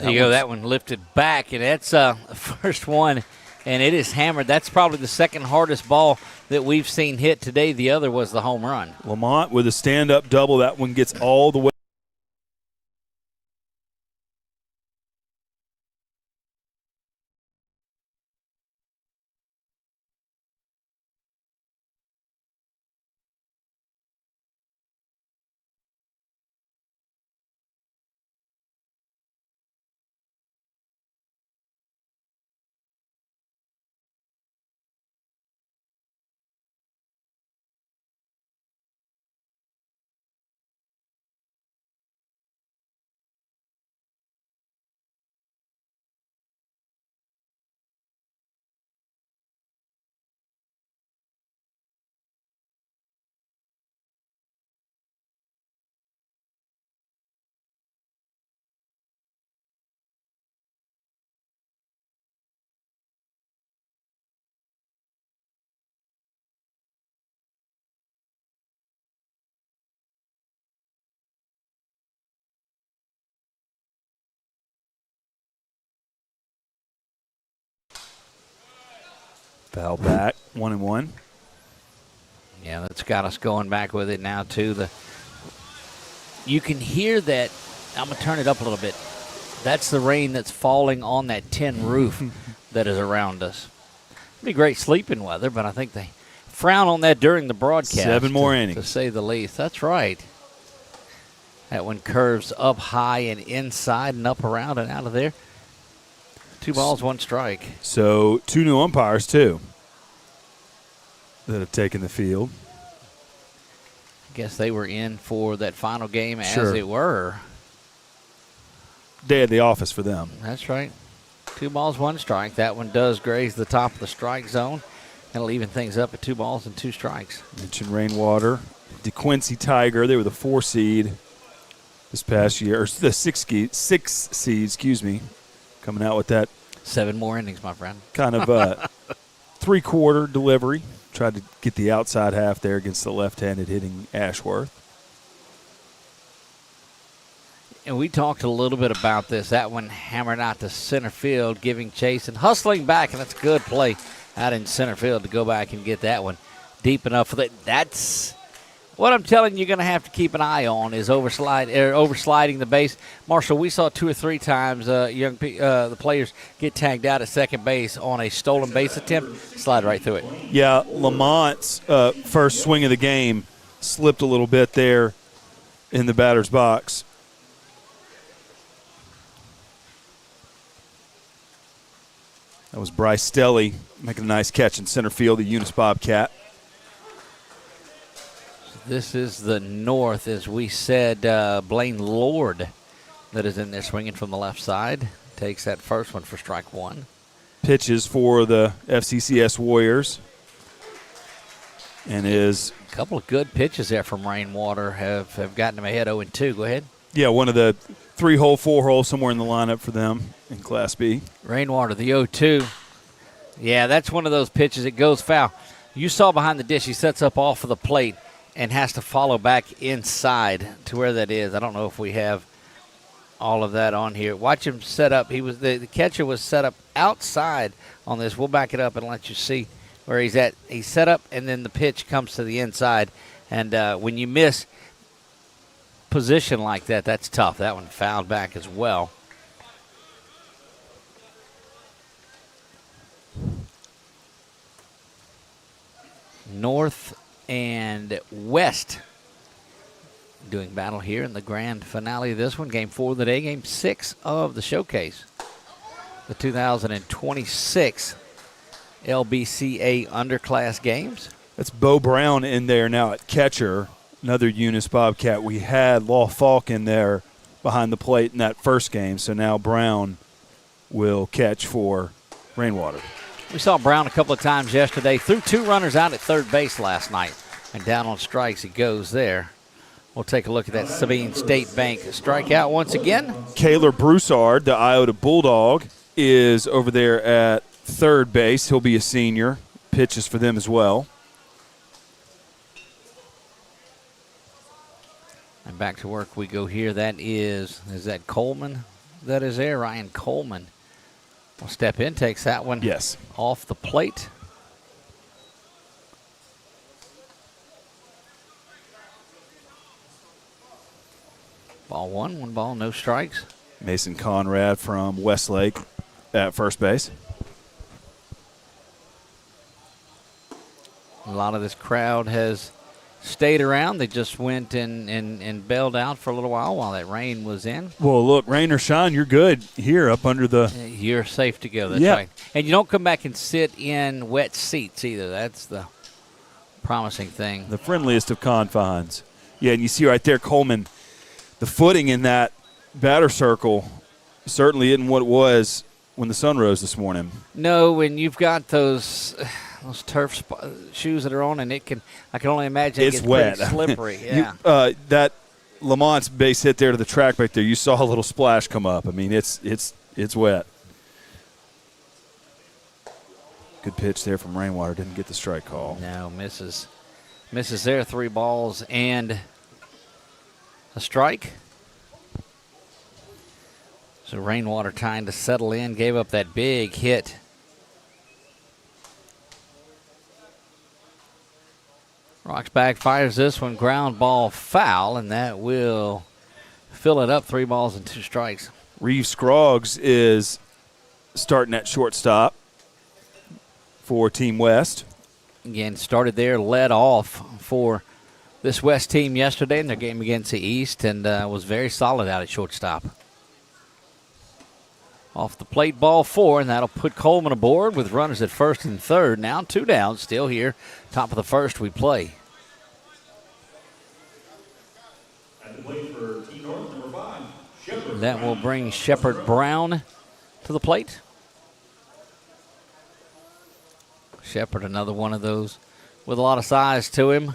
There you go. That one lifted back, and that's the first one, and it is hammered. That's probably the second hardest ball that we've seen hit today. The other was the home run. Lamont with a stand-up double. That one gets all the way. Foul back, 1-1. Yeah, that's got us going back with it now, too. You can hear that. I'm going to turn it up a little bit. That's the rain that's falling on that tin roof that is around us. It'd be great sleeping weather, but I think they frown on that during the broadcast. 7 more innings. To say the least. That's right. That one curves up high and inside and up around and out of there. 2 balls, 1 strike. So 2 new umpires, too, that have taken the field. I guess they were in for that final game as Sure. it were. Day at the office for them. That's right. 2 balls, 1 strike. That one does graze the top of the strike zone. That'll even things up at 2 balls and 2 strikes. Mentioned Rainwater. DeQuincy Tiger, they were the 4 seed this past year, or the 6 seed, coming out with that 7 more innings, my friend. kind of 3-quarter delivery. Tried to get the outside half there against the left-handed hitting Ashworth. And we talked a little bit about this. That one hammered out to center field, giving chase and hustling back, and that's a good play out in center field to go back and get that one deep enough for that. That's what I'm telling you, you're going to have to keep an eye on is oversliding the base. Marshall, we saw 2 or 3 times the players get tagged out at second base on a stolen base attempt, slide right through it. Yeah, Lamont's first swing of the game slipped a little bit there in the batter's box. That was Bryce Stelly making a nice catch in center field, the Eunice Bobcat. This is the north, as we said. Blaine Lord that is in there swinging from the left side. Takes that first one for strike 1. Pitches for the FCCS Warriors. And is a couple of good pitches there from Rainwater have gotten him ahead 0-2. Go ahead. Yeah, one of the 3-hole, 4-hole, somewhere in the lineup for them in Class B. Rainwater, the 0-2. Yeah, that's one of those pitches. It goes foul. You saw behind the dish, he sets up off of the plate and has to follow back inside to where that is. I don't know if we have all of that on here. Watch him set up. The catcher was set up outside on this. We'll back it up and let you see where he's at. He's set up, and then the pitch comes to the inside. And when you miss position like that, that's tough. That one fouled back as well. North and West doing battle here in the grand finale of this one. Game 4 of the day, game 6 of the showcase. The 2026 LBCA Underclass Games. That's Bo Brown in there now at catcher, another Eunice Bobcat. We had Law Falk in there behind the plate in that first game, so now Brown will catch for Rainwater. We saw Brown a couple of times yesterday. Threw 2 runners out at third base last night. And down on strikes he goes there. We'll take a look at that Sabine State Bank strikeout once again. Kaylor Broussard, the Iota Bulldog, is over there at third base. He'll be a senior. Pitches for them as well. And back to work we go here. That is that Coleman? that is there. Ryan Coleman will step in, takes that one off the plate. Ball one ball, no strikes. Mason Conrad from Westlake at first base. A lot of this crowd has stayed around. They just went and bailed out for a little while that rain was in. Well, look, rain or shine, you're good here up under the... You're safe to go, that's right. And you don't come back and sit in wet seats either. That's the promising thing. The friendliest of confines. Yeah, and you see right there, Coleman, the footing in that batter circle certainly isn't what it was when the sun rose this morning. No, when you've got those turf shoes that are on, and I can only imagine it's it gets wet, pretty slippery. Yeah, that Lamont's base hit there to the track back there. You saw a little splash come up. I mean, it's wet. Good pitch there from Rainwater. Didn't get the strike call. No, misses there. 3 balls and a strike. So Rainwater trying to settle in, gave up that big hit. Roxback fires this one, ground ball foul, and that will fill it up. 3 balls and 2 strikes. Reeve Scroggs is starting at shortstop for Team West. Again, started there, led off for this West team yesterday in their game against the East, and was very solid out at shortstop. Off the plate, ball 4, and that'll put Coleman aboard with runners at first and third. Now 2 down, still here. Top of the first, we play. At the plate for Team North, number 5, Shepard. That will bring Shepard Brown to the plate. Shepard, another one of those with a lot of size to him.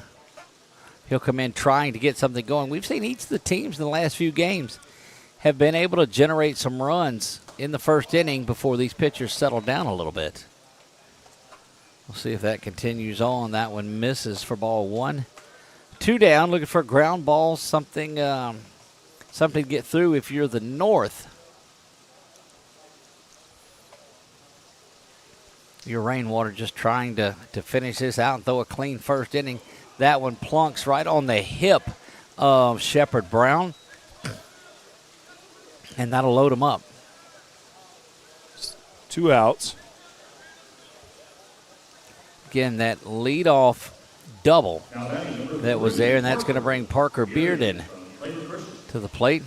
He'll come in trying to get something going. We've seen each of the teams in the last few games have been able to generate some runs in the first inning before these pitchers settle down a little bit. We'll see if that continues on. That one misses for ball 1. 2 down, looking for a ground ball, something to get through if you're the North. Your Rainwater just trying to finish this out and throw a clean first inning. That one plunks right on the hip of Shepard Brown, and that'll load him up. 2 outs. Again, that leadoff double that was there, and that's going to bring Parker Bearden to the plate.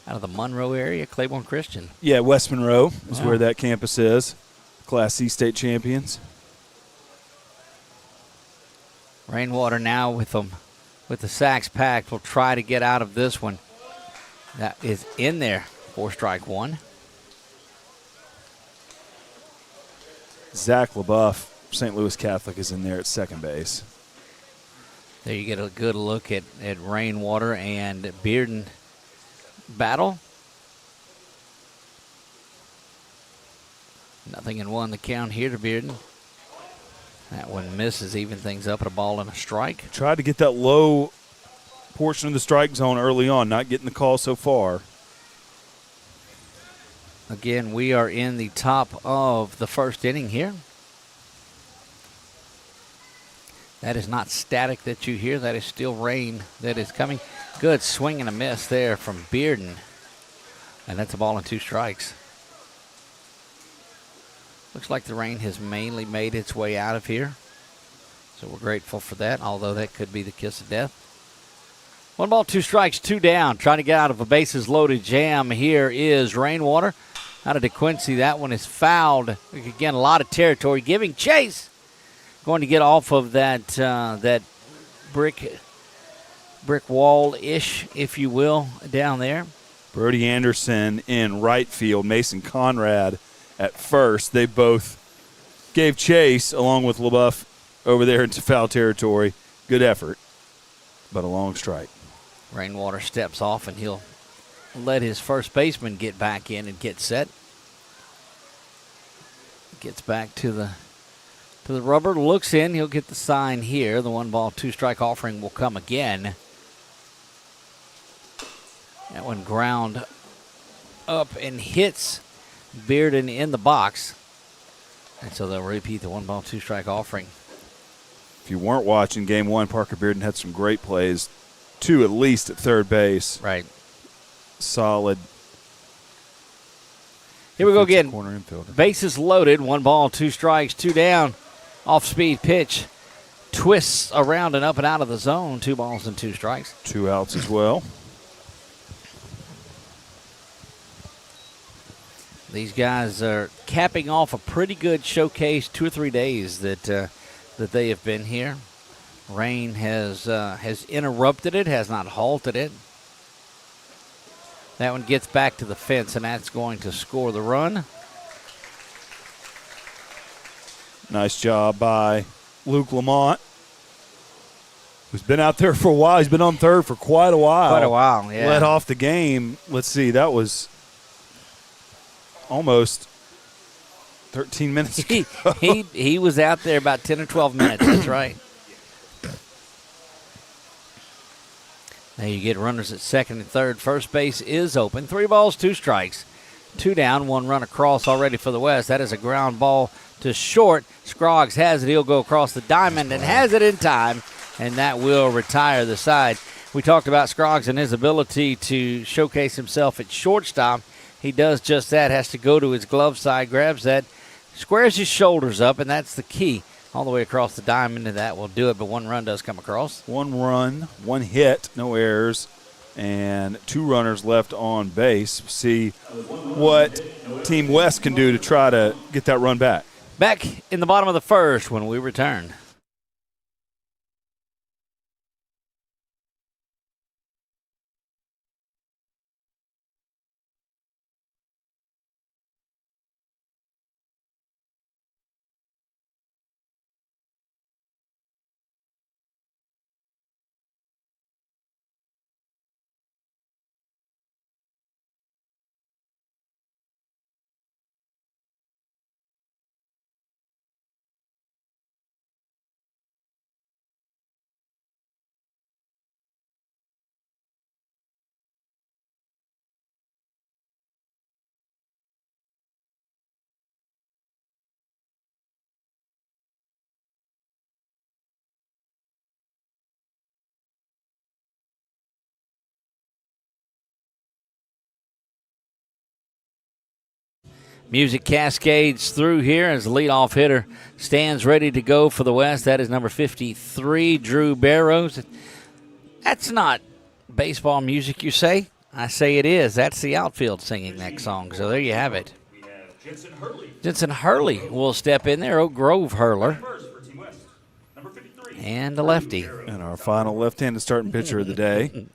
Out of the Monroe area, Claiborne Christian. Yeah, West Monroe is where that campus is. Class C state champions. Rainwater now with the sacks packed will try to get out of this one. That is in there for strike 1. Zach LaBeouf, St. Louis Catholic, is in there at second base. There you get a good look at Rainwater and Bearden battle. Nothing in 1 the count here to Bearden. That one misses, even things up at a ball and a strike. Tried to get that low portion of the strike zone early on, not getting the call so far. Again, we are in the top of the first inning here. That is not static that you hear. That is still rain that is coming. Good swing and a miss there from Bearden. And that's a ball and 2 strikes. Looks like the rain has mainly made its way out of here. So we're grateful for that, although that could be the kiss of death. 1 ball, 2 strikes, 2 down. Trying to get out of a bases loaded jam. Here is Rainwater. Out of DeQuincy, that one is fouled. Again, a lot of territory. Giving chase. Going to get off of that brick wall-ish, if you will, down there. Brody Anderson in right field. Mason Conrad at first. They both gave chase along with LaBeouf over there into foul territory. Good effort, but a long strike. Rainwater steps off, and he'll let his first baseman get back in and get set. Gets back to the rubber, looks in. He'll get the sign here. The 1 ball, 2 strike offering will come again. That one ground up and hits Bearden in the box. And so they'll repeat the 1-ball, 2-strike offering. If you weren't watching Game 1, Parker Bearden had some great plays, 2 at least at third base. Right. Solid. Here we go again. Corner infielder. Bases loaded, 1-ball, 2 strikes, 2 down. Off-speed pitch. Twists around and up and out of the zone. 2 balls and 2 strikes. 2 outs as well. These guys are capping off a pretty good showcase 2 or 3 days that they have been here. Rain has interrupted it, has not halted it. That one gets back to the fence, and that's going to score the run. Nice job by Luke Lamont, who's been out there for a while. He's been on third for quite a while. Quite a while, yeah. Led off the game. Let's see, that was almost 13 minutes ago. he was out there about 10 or 12 minutes. That's right. Now you get runners at second and third. First base is open. 3 balls, 2 strikes. 2 down, 1 run across already for the West. That is a ground ball to short. Scroggs has it. He'll go across the diamond and has it in time, and that will retire the side. We talked about Scroggs and his ability to showcase himself at shortstop. He does just that, has to go to his glove side, grabs that, squares his shoulders up, and that's the key. All the way across the diamond, and that will do it, but 1 run does come across. 1 run, 1 hit, no errors, and 2 runners left on base. See what Team West can do to try to get that run back. Back in the bottom of the first when we return. Music cascades through here as the leadoff hitter stands ready to go for the West. That is number 53, Drew Barrows. That's not baseball music, you say? I say it is. That's the outfield singing that song. So there you have it. We have Jensen Hurley. Jensen Hurley will step in there. Oak Grove hurler. First for Team West, number 53. And a lefty. And our final left-handed starting pitcher of the day.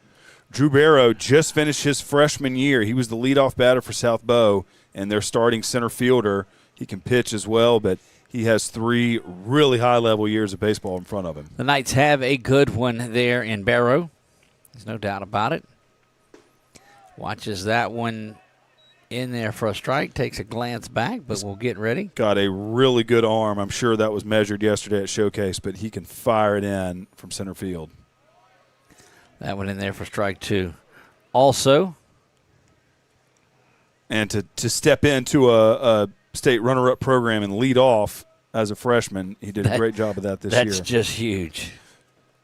Drew Barrow just finished his freshman year. He was the leadoff batter for South Bow, and their starting center fielder. He can pitch as well, but he has 3 really high-level years of baseball in front of him. The Knights have a good one there in Barrow. There's no doubt about it. Watches that one in there for a strike, takes a glance back, but we'll get ready. Got a really good arm. I'm sure that was measured yesterday at Showcase, but he can fire it in from center field. That one in there for strike 2. Also, and to step into a state runner-up program and lead off as a freshman, he did a great job of that this year. That's just huge.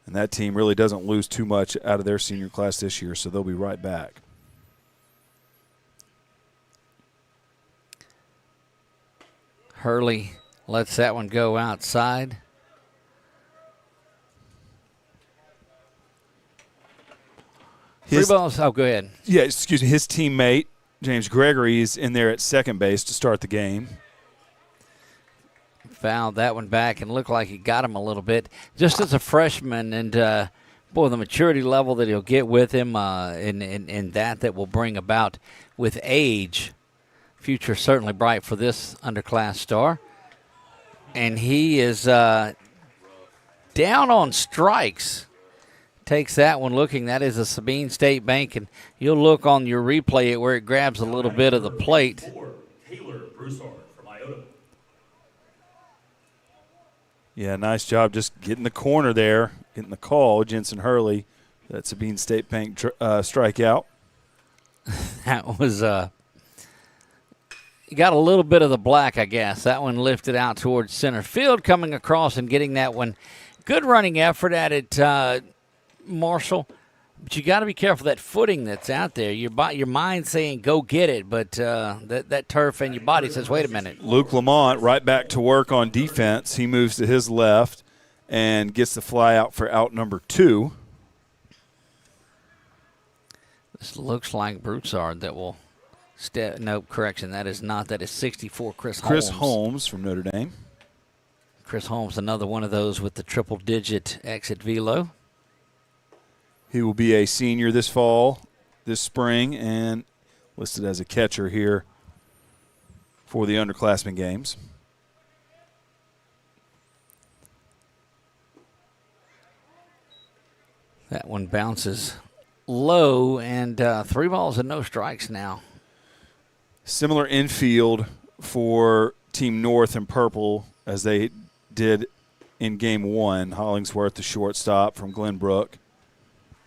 And that team really doesn't lose too much out of their senior class this year, so they'll be right back. Hurley lets that one go outside. Three balls. Oh, go ahead. Yeah, excuse me. His teammate, James Gregory, is in there at second base to start the game. Fouled that one back and looked like he got him a little bit. Just as a freshman, and boy, the maturity level that he'll get with him and that will bring about with age. Future certainly bright for this underclass star. And he is down on strikes. Takes that one looking. That is a Sabine State Bank, and you'll look on your replay where it grabs a little bit of the plate. Taylor Broussard from Iota. Yeah, nice job just getting the corner there, getting the call. Jensen Hurley, that Sabine State Bank strikeout. That was got a little bit of the black, I guess. That one lifted out towards center field, coming across and getting that one. Good running effort at it, Marshall. But you got to be careful that footing that's out there. Your mind saying go get it, but that turf and your body says wait a minute. Luke Lamont right back to work on defense. He moves to his left and gets the fly out for out number 2. This looks like Broussard that will step. Nope, correction. That is not. That is 64, Chris Holmes. Chris Holmes from Notre Dame. Chris Holmes, another one of those with the triple-digit exit velo. He will be a senior this spring, and listed as a catcher here for the underclassmen games. That one bounces low, and 3 balls and no strikes now. Similar infield for Team North and Purple as they did in Game 1. Hollingsworth, the shortstop from Glenbrook.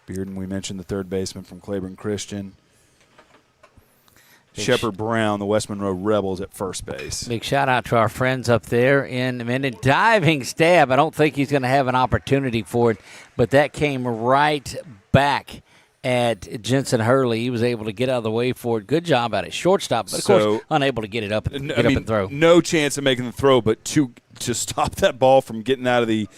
Bearden, we mentioned, the third baseman from Claiborne Christian. Shepard Brown, the West Monroe Rebels, at first base. Big shout-out to our friends up there in a minute. Diving stab. I don't think he's going to have an opportunity for it, but that came right back at Jensen Hurley. He was able to get out of the way for it. Good job at it. Shortstop, but of course unable to get it up, and throw. No chance of making the throw, but to stop that ball from getting out of the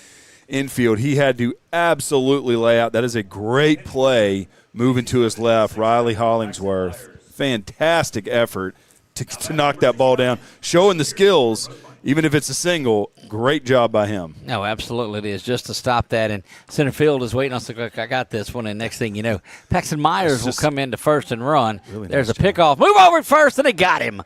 infield, he had to absolutely lay out. That is a great play, moving to his left. Riley Hollingsworth, fantastic effort to knock that ball down, showing the skills. Even if it's a single, great job by him. No, absolutely it is, just to stop that. And center field is waiting on us to look, I got this one, and next thing you know, Paxton Myers will come into first and run. Really There's nice a pickoff. Move over at first, and they got him.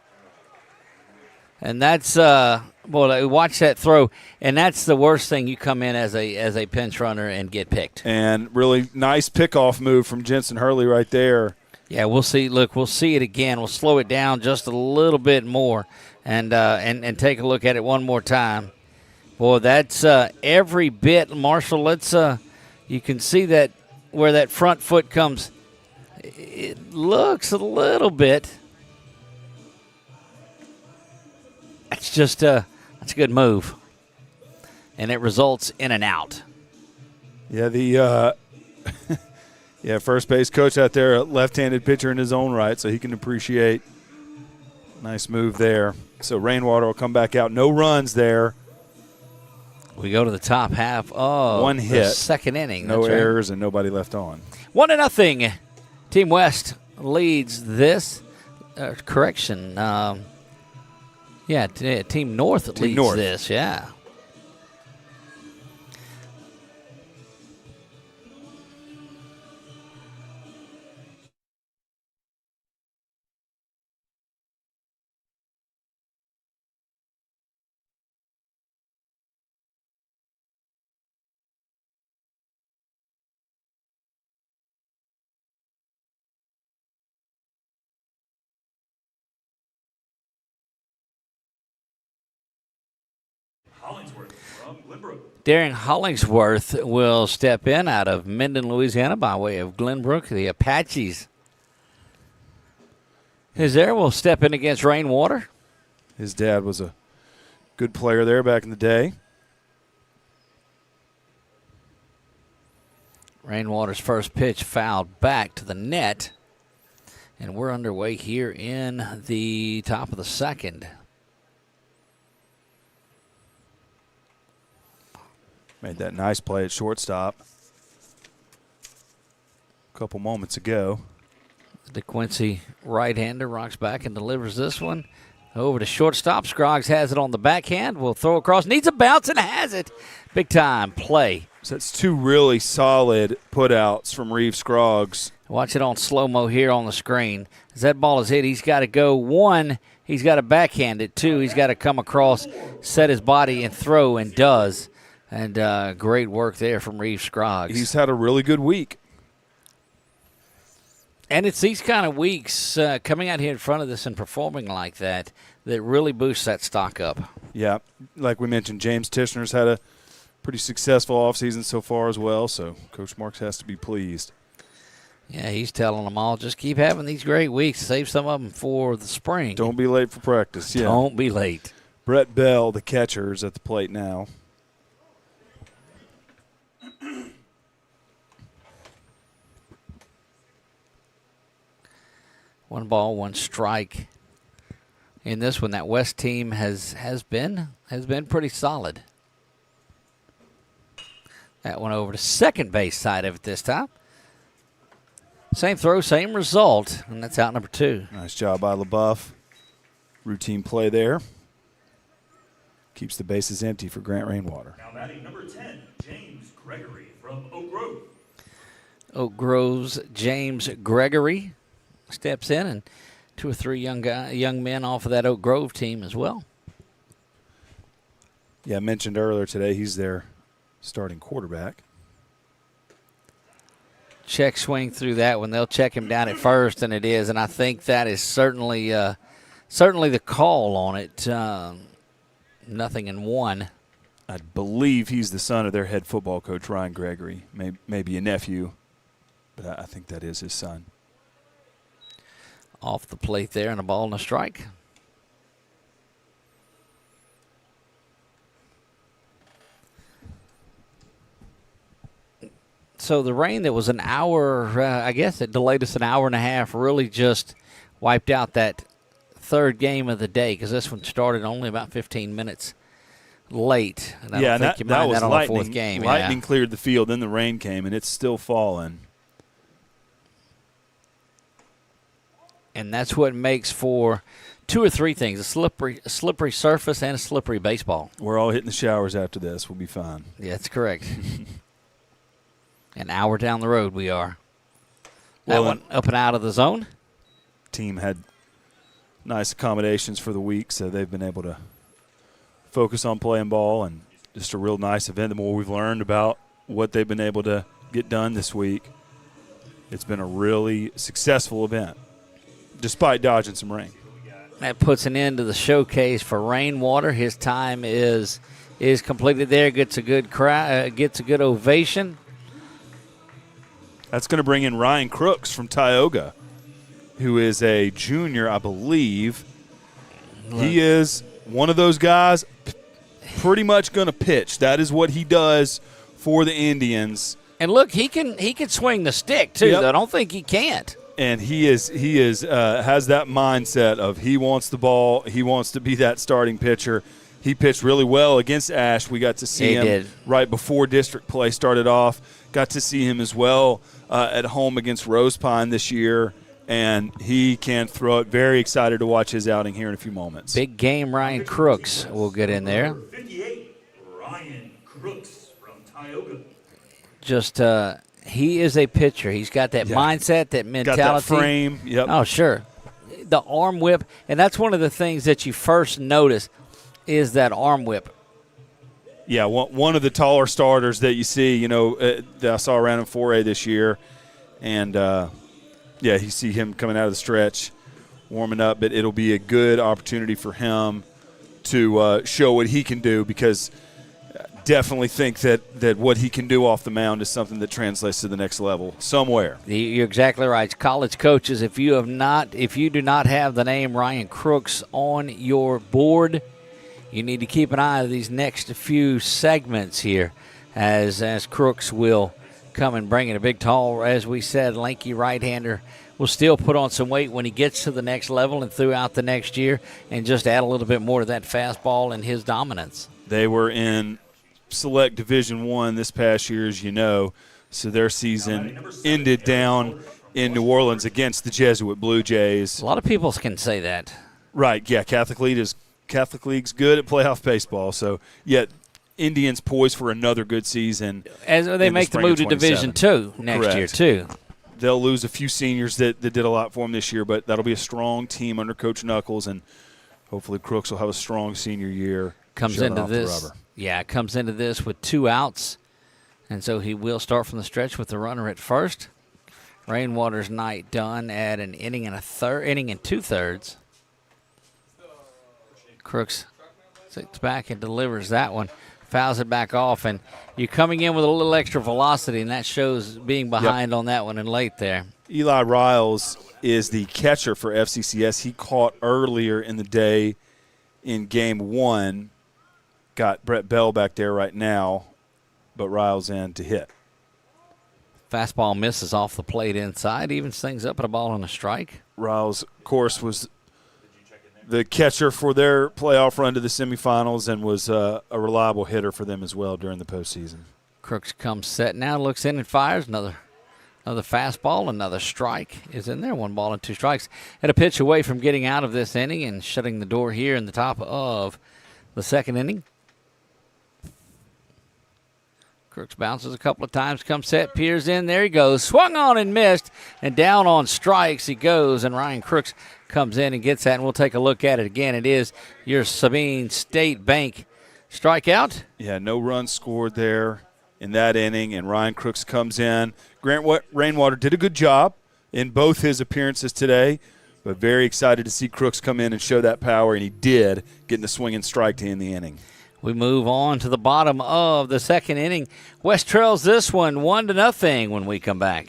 And that's watch that throw, and that's the worst thing. You come in as a pinch runner and get picked. And really nice pickoff move from Jensen Hurley right there. Yeah, we'll see. Look, we'll see it again. We'll slow it down just a little bit more, and take a look at it one more time. Boy, that's every bit, Marshall. Let's you can see that where that front foot comes. It looks a little bit. That's just that's a good move, and it results in an out. Yeah, the first base coach out there, a left-handed pitcher in his own right, so he can appreciate. Nice move there. So Rainwater will come back out. No runs there. We go to the top half of one hit, the second inning. No errors and nobody left on. 1-0. Team West leads this. Correction. Team North leads this. Yeah. Hollingsworth from Glenbrook. Darren Hollingsworth will step in out of Minden, Louisiana, by way of Glenbrook. The Apaches. Hizaire will step in against Rainwater. His dad was a good player there back in the day. Rainwater's first pitch fouled back to the net. And we're underway here in the top of the second. Made that nice play at shortstop a couple moments ago. DeQuincy right-hander rocks back and delivers this one over to shortstop. Scroggs has it on the backhand. Will throw across. Needs a bounce and has it. Big-time play. So that's two really solid putouts from Reeve Scroggs. Watch it on slow-mo here on the screen. As that ball is hit, he's got to go. One, he's got to backhand it. Two, he's got to come across, set his body, and throw, and does. And great work there from Reeve Scroggs. He's had a really good week. And it's these kind of weeks coming out here in front of this and performing like that really boosts that stock up. Yeah, like we mentioned, James Tishner's had a pretty successful offseason so far as well, so Coach Marks has to be pleased. Yeah, he's telling them all, just keep having these great weeks. Save some of them for the spring. Don't be late for practice. Yeah. Don't be late. Brett Bell, the catcher, is at the plate now. One ball, one strike. In this one, that West team has been pretty solid. That one over to second base side of it this time. Same throw, same result, and that's out number 2. Nice job by LaBeouf. Routine play there. Keeps the bases empty for Grant Rainwater. Now batting number 10, James Gregory from Oak Grove. Oak Grove's James Gregory steps in, and 2 or 3 young men off of that Oak Grove team as well. Yeah, I mentioned earlier today he's their starting quarterback. Check swing through that one. They'll check him down at first, and it is. And I think that is certainly the call on it. 0-1. I believe he's the son of their head football coach, Ryan Gregory. Maybe a nephew, but I think that is his son. Off the plate there, and a ball and a strike. So the rain that was an hour, I guess it delayed us an hour and a half, really just wiped out that third game of the day, because this one started only about 15 minutes late. And that was on lightning. The fourth game. Lightning cleared the field, then the rain came, and it's still falling. And that's what makes for 2 or 3 things: a slippery surface and a slippery baseball. We're all hitting the showers after this. We'll be fine. Yeah, that's correct. An hour down the road we are. That one up and out of the zone. Team had nice accommodations for the week, so they've been able to focus on playing ball, and just a real nice event. The more we've learned about what they've been able to get done this week, it's been a really successful event, despite dodging some rain. That puts an end to the showcase for Rainwater. His time is completed there. Gets a good gets a good ovation. That's going to bring in Ryan Crooks from Tioga, who is a junior, I believe. He is one of those guys pretty much going to pitch. That is what he does for the Indians. And look, he can swing the stick too. Yep. I don't think he can't. And he has that mindset of he wants the ball. He wants to be that starting pitcher. He pitched really well against Ash. We got to see him right before district play started off. Got to see him as well at home against Rose Pine this year, and he can throw it. Very excited to watch his outing here in a few moments. Big game Ryan Crooks will get in there. 58, Ryan Crooks from Tioga. Just he is a pitcher. He's got that mindset, that mentality. Got that frame. Yep. Oh, sure. The arm whip, and that's one of the things that you first notice is that arm whip. Yeah, one of the taller starters that you see, that I saw around in 4A this year. And, you see him coming out of the stretch, warming up. But it'll be a good opportunity for him to show what he can do, because definitely think that what he can do off the mound is something that translates to the next level somewhere. You're exactly right. College coaches, if you do not have the name Ryan Crooks on your board, you need to keep an eye on these next few segments here as Crooks will come and bring it. A big, tall, as we said, lanky right-hander will still put on some weight when he gets to the next level and throughout the next year, and just add a little bit more to that fastball and his dominance. They were in Select Division I this past year, as you know, so their season ended down in New Orleans against the Jesuit Blue Jays. A lot of people can say that. Right, yeah, Catholic League's good at playoff baseball, so yet Indians poised for another good season. As they make the move to Division II next year, too. They'll lose a few seniors that did a lot for them this year, but that'll be a strong team under Coach Knuckles, and hopefully Crooks will have a strong senior year. Comes into this with 2 outs, and so he will start from the stretch with the runner at first. Rainwater's night done at an inning and 2/3. Crooks sits back and delivers that one, fouls it back off, and you're coming in with a little extra velocity, and that shows being behind on that one and late there. Eli Riles is the catcher for FCCS. He caught earlier in the day in game 1. Got Brett Bell back there right now, but Riles in to hit. Fastball misses off the plate inside, evens things up at a ball and a strike. Riles, of course, was the catcher for their playoff run to the semifinals and was a reliable hitter for them as well during the postseason. Crooks comes set now, looks in and fires. Another fastball, another strike is in there. 1 ball and 2 strikes. At a pitch away from getting out of this inning and shutting the door here in the top of the 2nd inning. Crooks bounces a couple of times, comes set, peers in. There he goes. Swung on and missed, and down on strikes he goes, and Ryan Crooks comes in and gets that, and we'll take a look at it again. It is your Sabine State Bank strikeout. Yeah, no runs scored there in that inning, and Ryan Crooks comes in. Grant Rainwater did a good job in both his appearances today, but very excited to see Crooks come in and show that power, and he did, getting the swinging strike to end the inning. We move on to the bottom of the 2nd inning. West trails this one 1-0 when we come back.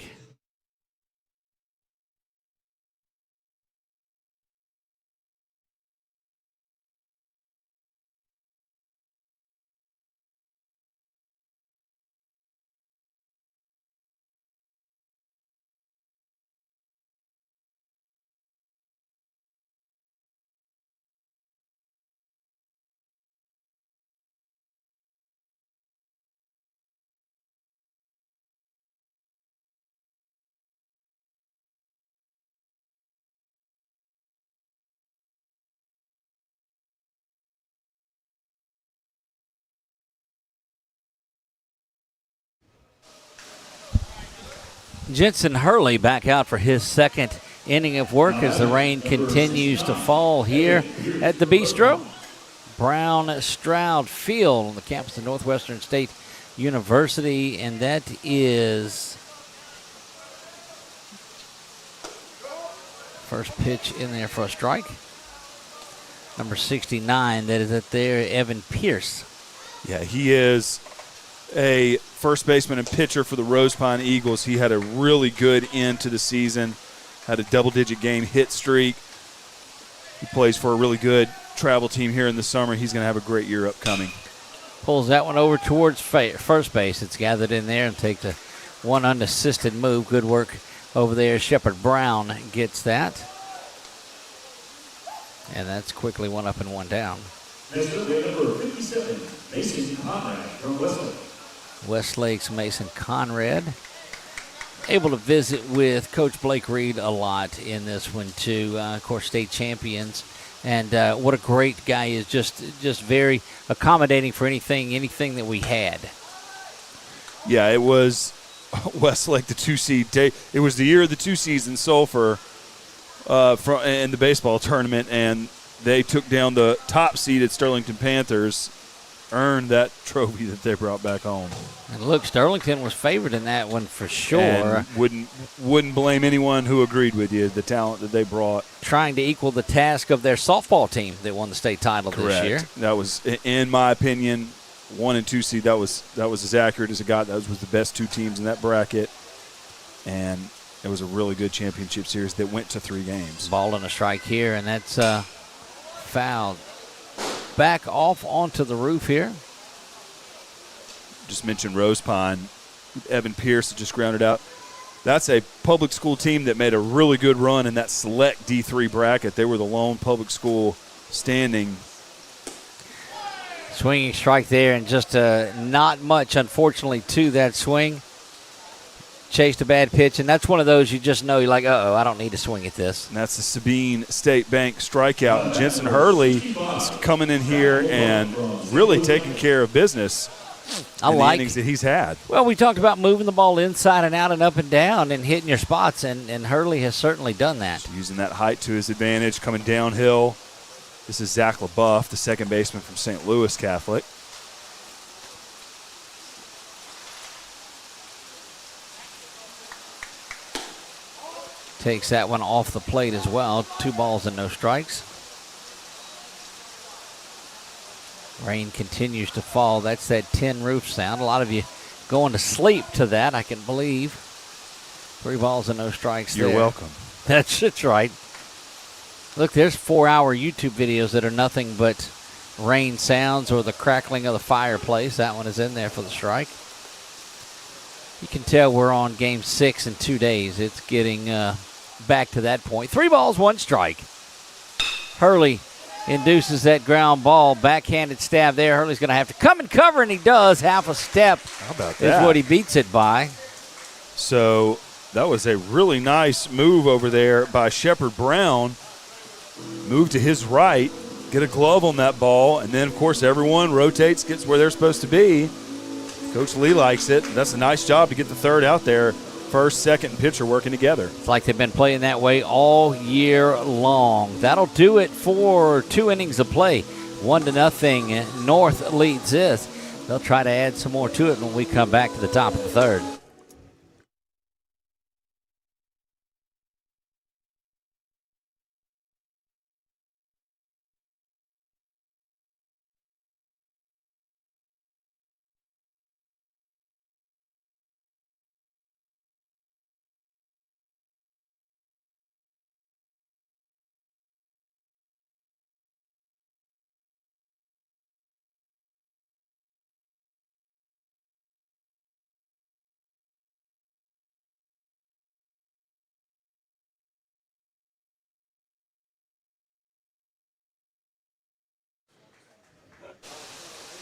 Jensen Hurley back out for his 2nd inning of work as the rain continues to fall here at the Bistro. Brown Stroud Field on the campus of Northwestern State University, and that is first pitch in there for a strike. Number 69, that is at there, Evan Pierce. Yeah, he is a first baseman and pitcher for the Rose Pine Eagles. He had a really good end to the season, had a double-digit game hit streak. He plays for a really good travel team here in the summer. He's going to have a great year upcoming. Pulls that one over towards first base. It's gathered in there and takes a 1 unassisted move. Good work over there. Shepard Brown gets that. And that's quickly 1 up and 1 down. Next up, we have number 57, Mason Conrad from Westlake. Westlake's Mason Conrad. Able to visit with Coach Blake Reed a lot in this one, too. Of course, state champions. And what a great guy he is. Just very accommodating for anything that we had. Yeah, it was Westlake, the 2 seed. It was the year of the 2 seeds in Sulphur in the baseball tournament, and they took down the top seeded Sterlington Panthers, earned that trophy that they brought back home. And look, Sterlington was favored in that one for sure. And wouldn't blame anyone who agreed with you, the talent that they brought. Trying to equal the task of their softball team that won the state title this year. That was, in my opinion, 1 and 2 seed. That was as accurate as it got. That was the best 2 teams in that bracket. And it was a really good championship series that went to 3 games. Ball and a strike here, and that's fouled. Back off onto the roof here. Just mentioned Rose Pine. Evan Pierce just grounded out. That's a public school team that made a really good run in that select D3 bracket. They were the lone public school standing. Swinging strike there, and just not much, unfortunately, to that swing. Chased a bad pitch, and that's one of those you just know, you're like, uh-oh, I don't need to swing at this. And that's the Sabine State Bank strikeout. Jensen Hurley is coming in here and really taking care of business in the innings that he's had. Well, we talked about moving the ball inside and out and up and down and hitting your spots, and Hurley has certainly done that. Using that height to his advantage, coming downhill. This is Zach LaBeouf, the second baseman from St. Louis Catholic. Takes that one off the plate as well. 2 balls and no strikes. Rain continues to fall. That's that tin roof sound. A lot of you going to sleep to that, I can believe. 3 balls and no strikes You're there. welcome. That's right. Look, there's 4-hour YouTube videos that are nothing but rain sounds or the crackling of the fireplace. That one is in there for the strike. You can tell we're on game 6 in 2 days. It's getting back to that point. 3 balls, 1 strike. Hurley induces that ground ball. Backhanded stab there. Hurley's going to have to come and cover, and he does. Half a step How about that? is what he beats it by. So that was a really nice move over there by Shepard Brown. Move to his right, get a glove on that ball, and then, of course, everyone rotates, gets where they're supposed to be. Coach Lee likes it. That's a nice job to get the third out there. First, second, and pitcher working together. It's like they've been playing that way all year long. That'll do it for 2 innings of play. 1-0. North leads this. They'll try to add some more to it when we come back to the top of the third.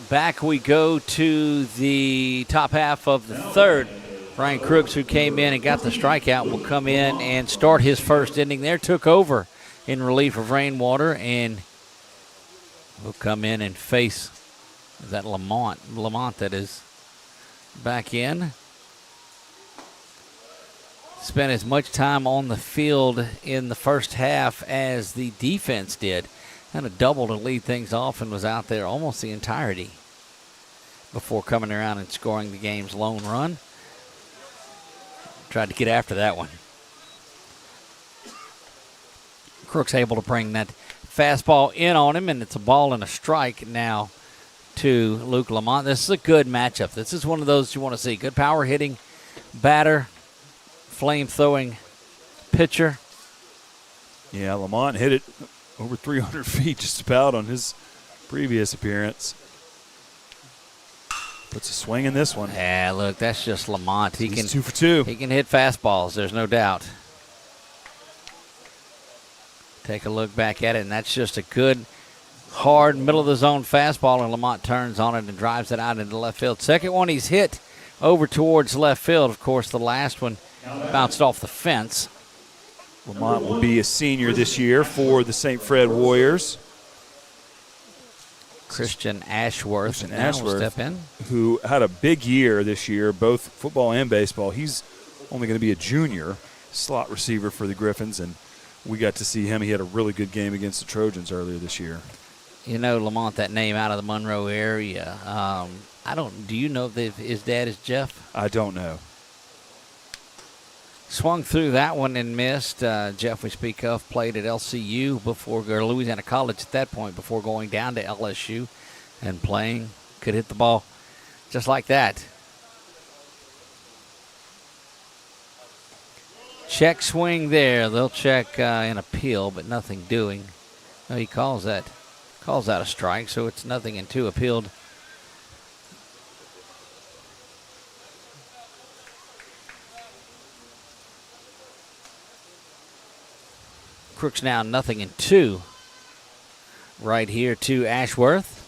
Back we go to the top half of the third. Brian Crooks, who came in and got the strikeout, will come in and start his first inning there. Took over in relief of Rainwater and will come in and face that Lamont that is back in. Spent as much time on the field in the first half as the defense did. Had a double to lead things off and was out there almost the entirety before coming around and scoring the game's lone run. Tried to get after that one. Crooks able to bring that fastball in on him, and it's a ball and a strike now to Luke Lamont. This is a good matchup. This is one of those you want to see. Good power hitting batter, flame throwing pitcher. Yeah, Lamont hit it over 300 feet just about on his previous appearance. Puts a swing in this one. Yeah, look, that's just Lamont. He's 2 for 2. He can hit fastballs, there's no doubt. Take a look back at it, and that's just a good, hard, middle-of-the-zone fastball, and Lamont turns on it and drives it out into left field. Second one he's hit over towards left field. Of course, the last one bounced off the fence. Lamont will be a senior this year for the St. Fred Warriors. Christian Ashworth will step in. Who had a big year this year, both football and baseball. He's only going to be a junior slot receiver for the Griffins, and we got to see him. He had a really good game against the Trojans earlier this year. You know, Lamont, that name out of the Monroe area. Do you know if his dad is Jeff? I don't know. Swung through that one and missed. Jeff, we speak of, played at LCU or Louisiana College at that point before going down to LSU and playing. Could hit the ball just like that. Check swing there. They'll check an appeal, but nothing doing. No, he calls that a strike, so it's 0-2 appealed. Crooks now 0-2 right here to Ashworth.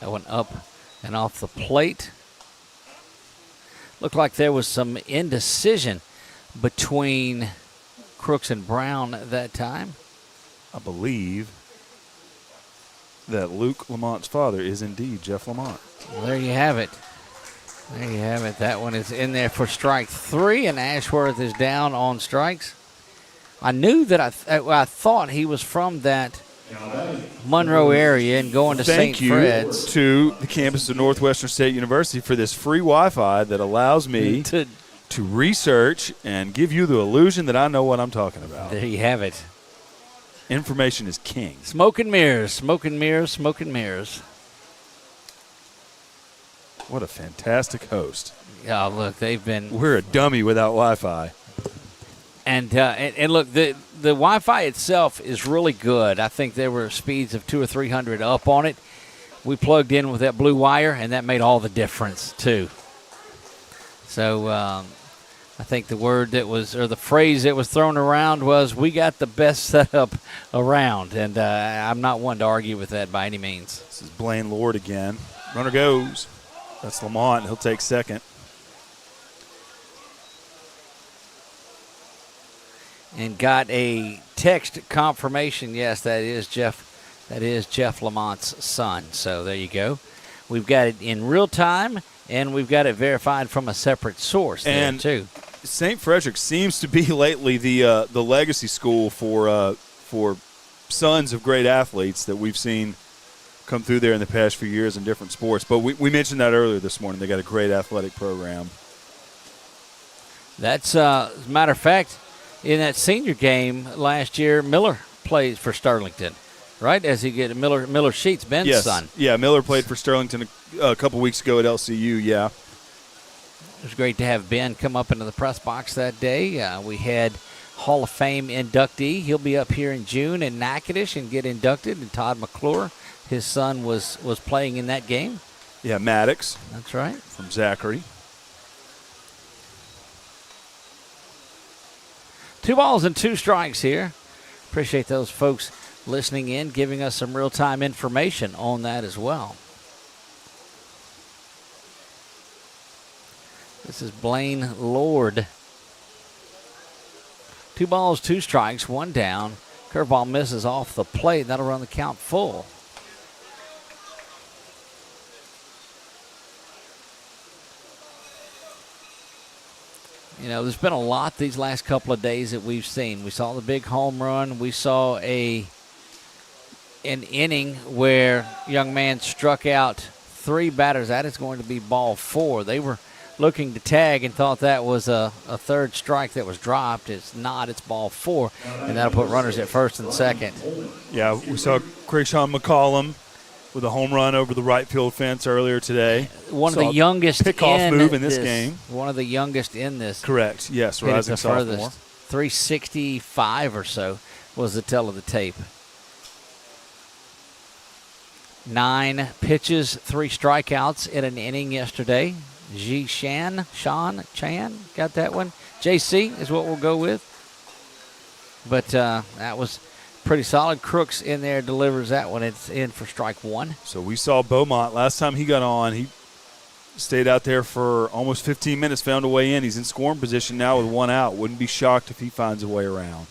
That went up and off the plate. Looked like there was some indecision between Crooks and Brown at that time. I believe that Luke Lamont's father is indeed Jeff Lamont. Well, there you have it. There you have it. That one is in there for strike 3, and Ashworth is down on strikes. I knew that I thought he was from that Monroe area and going to St. Fred's. Thank you to the campus of Northwestern State University for this free Wi-Fi that allows me to research and give you the illusion that I know what I'm talking about. There you have it. Information is king. Smoke and mirrors, smoke and mirrors, smoke and mirrors. What a fantastic host. Yeah, look, they've been. We're a dummy without Wi-Fi. And look, the Wi-Fi itself is really good. I think there were speeds of 200 or 300 up on it. We plugged in with that blue wire, and that made all the difference too. So I think the word that was, or the phrase that was thrown around was, "We got the best setup around," and I'm not one to argue with that by any means. This is Blaine Lord again. Runner goes. That's Lamont. He'll take second. And got a text confirmation. Yes, that is Jeff. That is Jeff Lamont's son. So there you go. We've got it in real time, and we've got it verified from a separate source there too. St. Frederick seems to be lately the legacy school for sons of great athletes that we've seen come through there in the past few years in different sports. But we mentioned that earlier this morning. They got a great athletic program. That's as a matter of fact, in that senior game last year, Miller played for Sterlington, right? As he get Miller Sheets, Ben's son. Yeah, Miller played for Sterlington a couple weeks ago at LCU. Yeah. It was great to have Ben come up into the press box that day. We had Hall of Fame inductee. He'll be up here in June in Natchitoches and get inducted. And Todd McClure, his son, was playing in that game. Yeah, Maddox. That's right. From Zachary. 2 balls and 2 strikes here. Appreciate those folks listening in, giving us some real-time information on that as well. This is Blaine Lord. 2 balls, 2 strikes, 1 down. Curveball misses off the plate. That'll run the count full. You know, there's been a lot these last couple of days that we've seen. We saw the big home run. We saw an inning where young man struck out 3 batters. That is going to be ball 4. They were looking to tag and thought that was a third strike that was dropped. It's not. It's ball 4, and that'll put runners at first and second. Yeah, we saw Krayshawn McCollum with a home run over the right field fence earlier today. One of the youngest pickoff move in this game. One of the youngest in this. Correct. Yes, rising sophomore. 365 or so was the tell of the tape. 9 pitches, 3 strikeouts in an inning yesterday. Sean Chan got that one. JC is what we'll go with. But that was pretty solid. Crooks in there delivers that one. It's in for strike 1. So we saw Beaumont. Last time he got on, he stayed out there for almost 15 minutes, found a way in. He's in scoring position now with 1 out. Wouldn't be shocked if he finds a way around.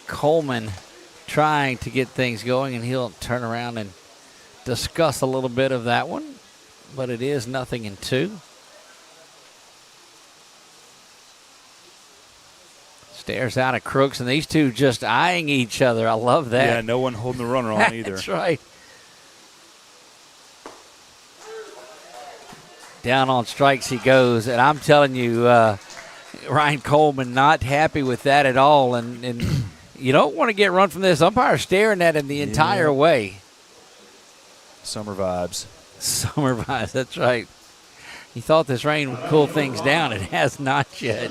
Coleman trying to get things going, and he'll turn around and discuss a little bit of that one. But it is 0-2. Stares out at Crooks, and these two just eyeing each other. I love that. Yeah, no one holding the runner on either. That's right. Down on strikes he goes, and I'm telling you, Ryan Coleman not happy with that at all, and you don't want to get run from this umpire staring at him the entire way. Summer vibes. Summer vibes, that's right. He thought this rain would cool things down. It has not yet.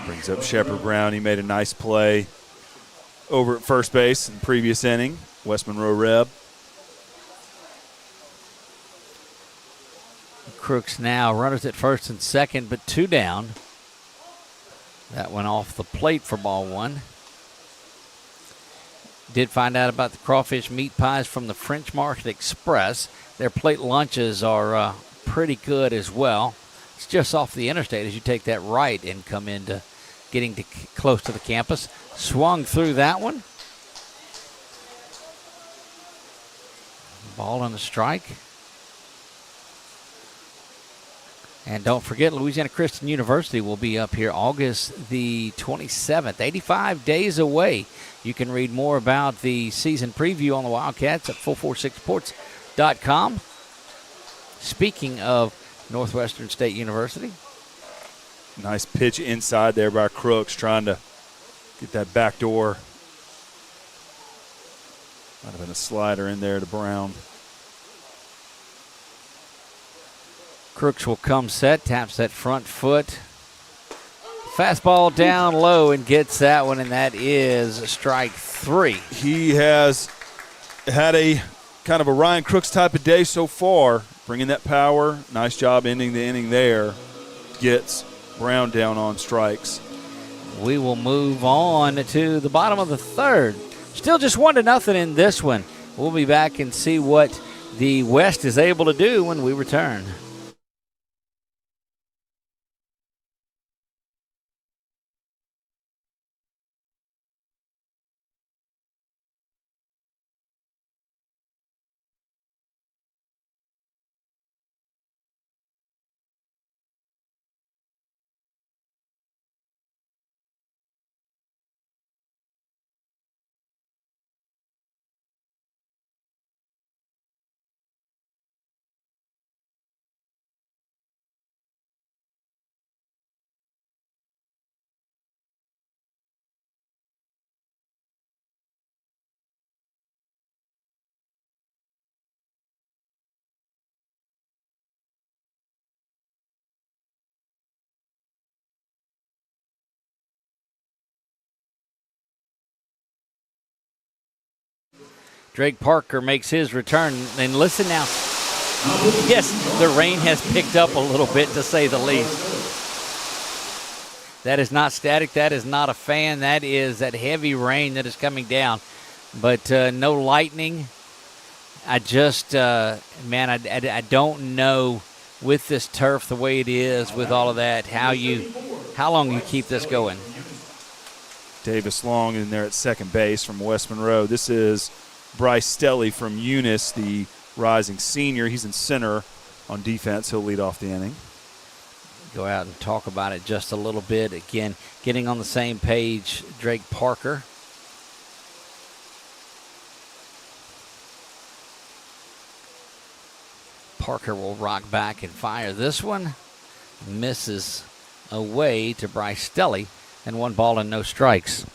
Brings up Shepard Brown. He made a nice play over at first base in the previous inning. West Monroe Reb. Crooks now runners at first and second, but 2 down. That went off the plate for ball 1. Did find out about the crawfish meat pies from the French Market Express. Their plate lunches are pretty good as well. It's just off the interstate as you take that right and come into getting close to the campus. Swung through that one. Ball on the strike. And don't forget, Louisiana Christian University will be up here August the 27th, 85 days away. You can read more about the season preview on the Wildcats at 446sports.com. Speaking of Northwestern State University. Nice pitch inside there by Crooks, trying to Get that back door. Might have been a slider in there to Brown. Crooks will come set, taps that front foot. Fastball down low and gets that one, and that is strike 3. He has had a kind of a Ryan Crooks type of day so far, bringing that power. Nice job ending the inning there. Gets Brown down on strikes. We will move on to the bottom of the third. Still just 1-0 in this one. We'll be back and see what the West is able to do when we return. Drake Parker makes his return. And listen now. Yes, the rain has picked up a little bit, to say the least. That is not static. That is not a fan. That is that heavy rain that is coming down. But no lightning. I just, man, I don't know with this turf the way it is, with all of that, how long you keep this going. Davis Long in there at second base from West Monroe. This is Bryce Stelly from Eunice, the rising senior. He's in center on defense. He'll lead off the inning. Go out and talk about it just a little bit. Again, getting on the same page, Drake Parker. Parker will rock back and fire this one. Misses away to Bryce Stelly, and 1 ball and no strikes.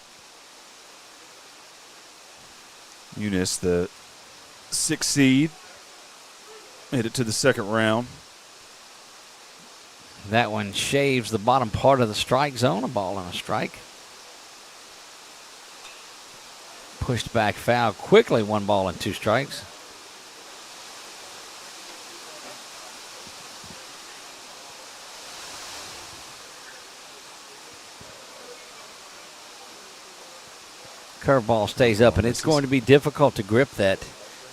Eunice, the 6th seed, made it to the second round. That one shaves the bottom part of the strike zone. A ball and a strike. Pushed back foul quickly. 1 ball and 2 strikes. Curveball stays up, and it's going to be difficult to grip that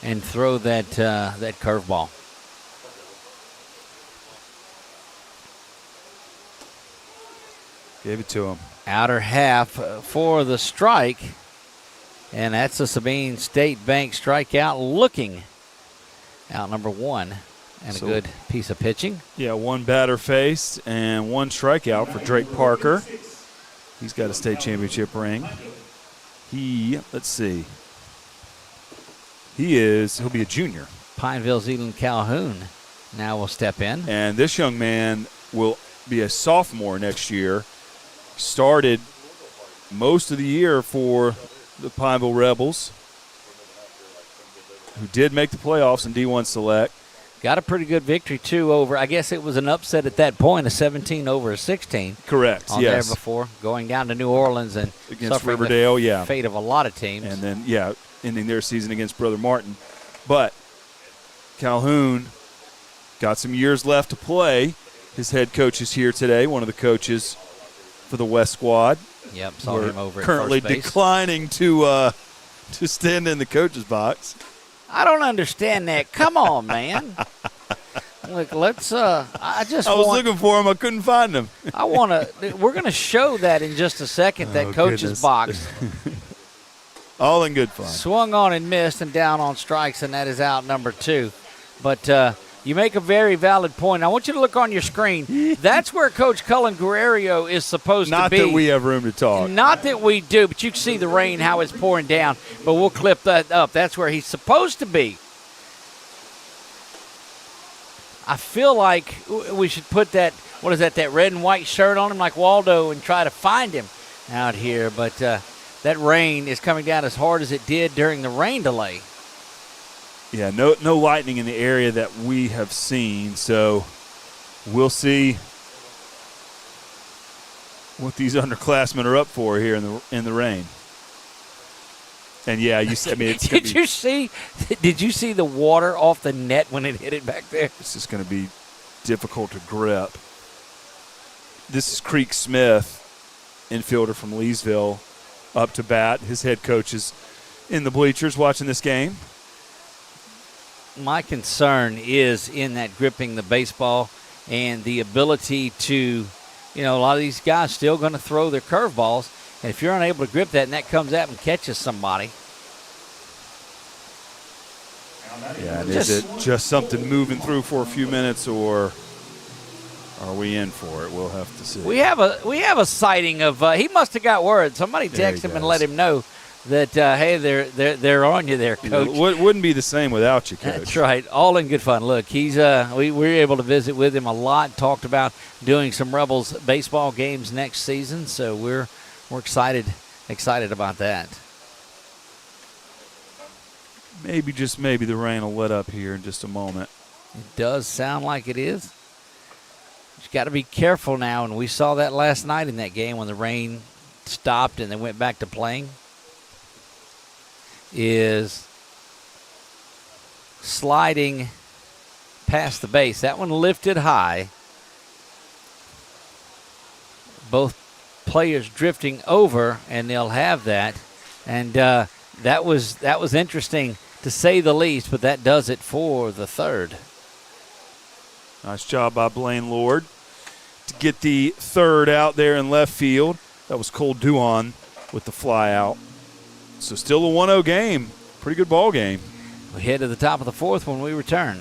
and throw that curveball. Gave it to him. Outer half for the strike, and that's a Sabine State Bank strikeout looking. Out number 1, and a good piece of pitching. Yeah, 1 batter faced and 1 strikeout for Drake Parker. He's got a state championship ring. Let's see. He'll be a junior. Pineville Zeeland Calhoun now will step in. And this young man will be a sophomore next year. Started most of the year for the Pineville Rebels, who did make the playoffs in D1 Select. Got a pretty good victory, too, over, I guess it was an upset at that point, a 17 over a 16. Correct, on yes. there before, going down to New Orleans and against suffering Riverdale, the fate of a lot of teams. And then, ending their season against Brother Martin. But Calhoun got some years left to play. His head coach is here today, one of the coaches for the West squad. Yep, saw him over at currently first base. Declining to stand in the coach's box. I don't understand that. Come on, man. Look, let's. I was looking for him. I couldn't find him. We're going to show that in just a second. That coach's box. All in good fun. Swung on and missed, and down on strikes, and that is out number 2. But you make a very valid point. I want you to look on your screen. That's where Coach Cullen Guerrero is supposed to be. Not that we have room to talk. Not that we do, but you can see the rain, how it's pouring down. But we'll clip that up. That's where he's supposed to be. I feel like we should put that red and white shirt on him like Waldo and try to find him. out here. But that rain is coming down as hard as it did during the rain delay. Yeah, no lightning in the area that we have seen, so we'll see what these underclassmen are up for here in the rain. And yeah, it's gonna Did you see the water off the net when it hit it back there? This is going to be difficult to grip. This is Creek Smith, infielder from Leesville, up to bat. His head coach is in the bleachers watching this game. My concern is in that gripping the baseball and the ability to, a lot of these guys still going to throw their curveballs. And if you're unable to grip that and that comes out and catches somebody. Yeah, and is it just something moving through for a few minutes, or are we in for it? We'll have to see. We have a sighting of he must have got word. Somebody text him and let him know that hey, they're on you there, Coach. Wouldn't be the same without you, Coach. That's right. All in good fun. Look, he's we were able to visit with him a lot. Talked about doing some Rebels baseball games next season, so we're excited about that. Maybe, just maybe, the rain will let up here in just a moment. It does sound like it is. You've got to be careful now, and we saw that last night in that game when the rain stopped and they went back to playing, is sliding past the base. That one lifted high. Both players drifting over, and they'll have that. And that was interesting, to say the least, but that does it for the third. Nice job by Blaine Lord to get the third out there in left field. That was Cole Duan with the fly out. So still a 1-0 game. Pretty good ball game. We head to the top of the fourth when we return.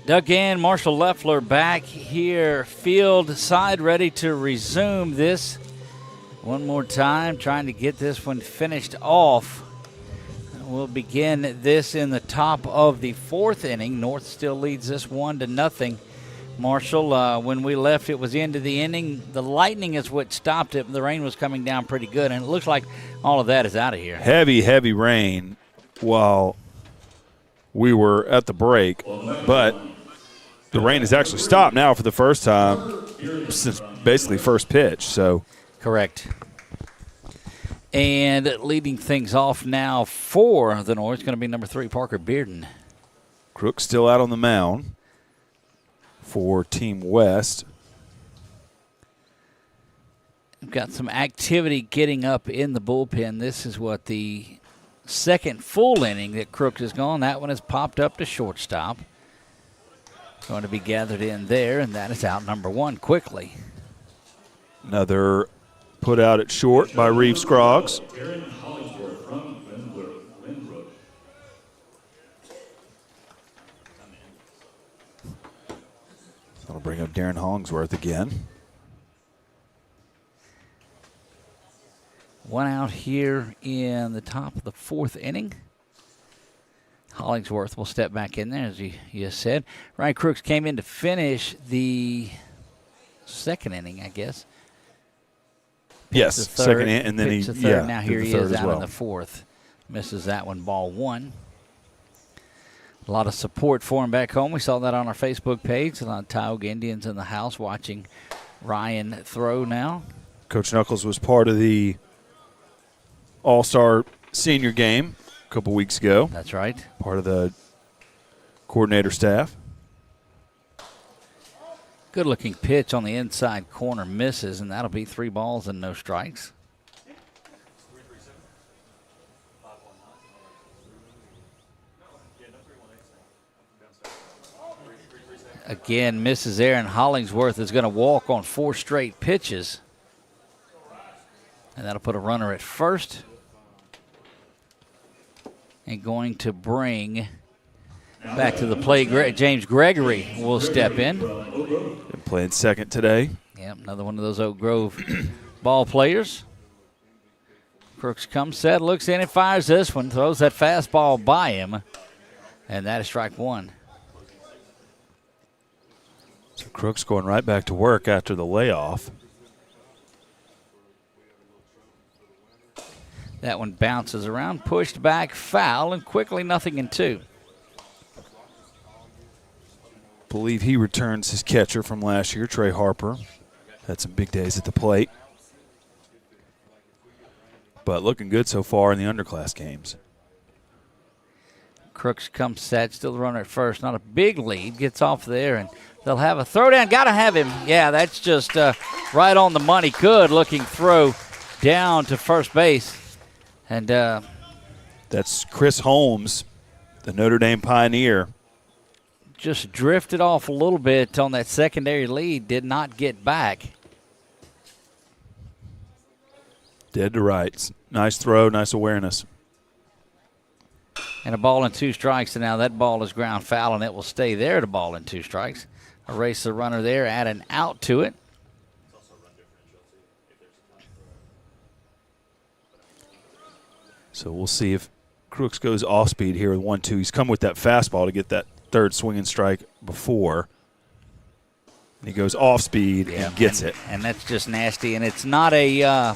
Dug in, Marshall Leffler back here, field side ready to resume this. One more time, trying to get this one finished off. We'll begin this in the top of the 4th inning. North still leads this 1-0. Marshall, when we left, it was into the inning. The lightning is what stopped it. The rain was coming down pretty good, and it looks like all of that is out of here. Heavy, heavy rain while we were at the break, but the rain has actually stopped now for the first time since basically first pitch. So correct. And leading things off now for the North is going to be number 3, Parker Bearden. Crook still out on the mound for Team West. We've got some activity getting up in the bullpen. This is what the second full inning that Crooks has gone. That one has popped up to shortstop. Going to be gathered in there, and that is out number 1 quickly. Another put out at short by Reeve Scroggs. That'll bring up Darren Hollingsworth again. One out here in the top of the 4th inning. Hollingsworth will step back in there, as you said. Ryan Crooks came in to finish the 2nd inning, I guess. Yes, second, and then the he, third. yeah, Now here he third is as out well. in the 4th. Misses that one, ball 1. A lot of support for him back home. We saw that on our Facebook page. A lot of Tioga Indians in the house watching Ryan throw now. Coach Knuckles was part of the All-Star senior game a couple weeks ago. That's right. Part of the coordinator staff. Good-looking pitch on the inside corner, misses, and that'll be 3 balls and no strikes. Again, misses there, and Hollingsworth is going to walk on 4 straight pitches. And that'll put a runner at first. And going to bring back to the plate, James Gregory will step in. Been playing second today. Yep, another one of those Oak Grove ball players. Crooks comes set, looks in and fires this one, throws that fastball by him, and that is strike 1. So Crooks going right back to work after the layoff. That one bounces around, pushed back, foul, and quickly 0-2. Believe he returns his catcher from last year, Trey Harper. Had some big days at the plate. But looking good so far in the underclass games. Crooks comes set, still the runner at first. Not a big lead, gets off there, and they'll have a throwdown. Got to have him. Yeah, that's just right on the money. Good looking throw down to first base. And that's Chris Holmes, the Notre Dame Pioneer. Just drifted off a little bit on that secondary lead, did not get back. Dead to rights. Nice throw, nice awareness. And a ball and 2 strikes, and now that ball is ground foul, and it will stay there at a ball and 2 strikes. Erase the runner there, add an out to it. So we'll see if Crooks goes off speed here with 1-2. He's come with that fastball to get that third swinging strike before. And he goes off speed and gets it. And that's just nasty. And it's not a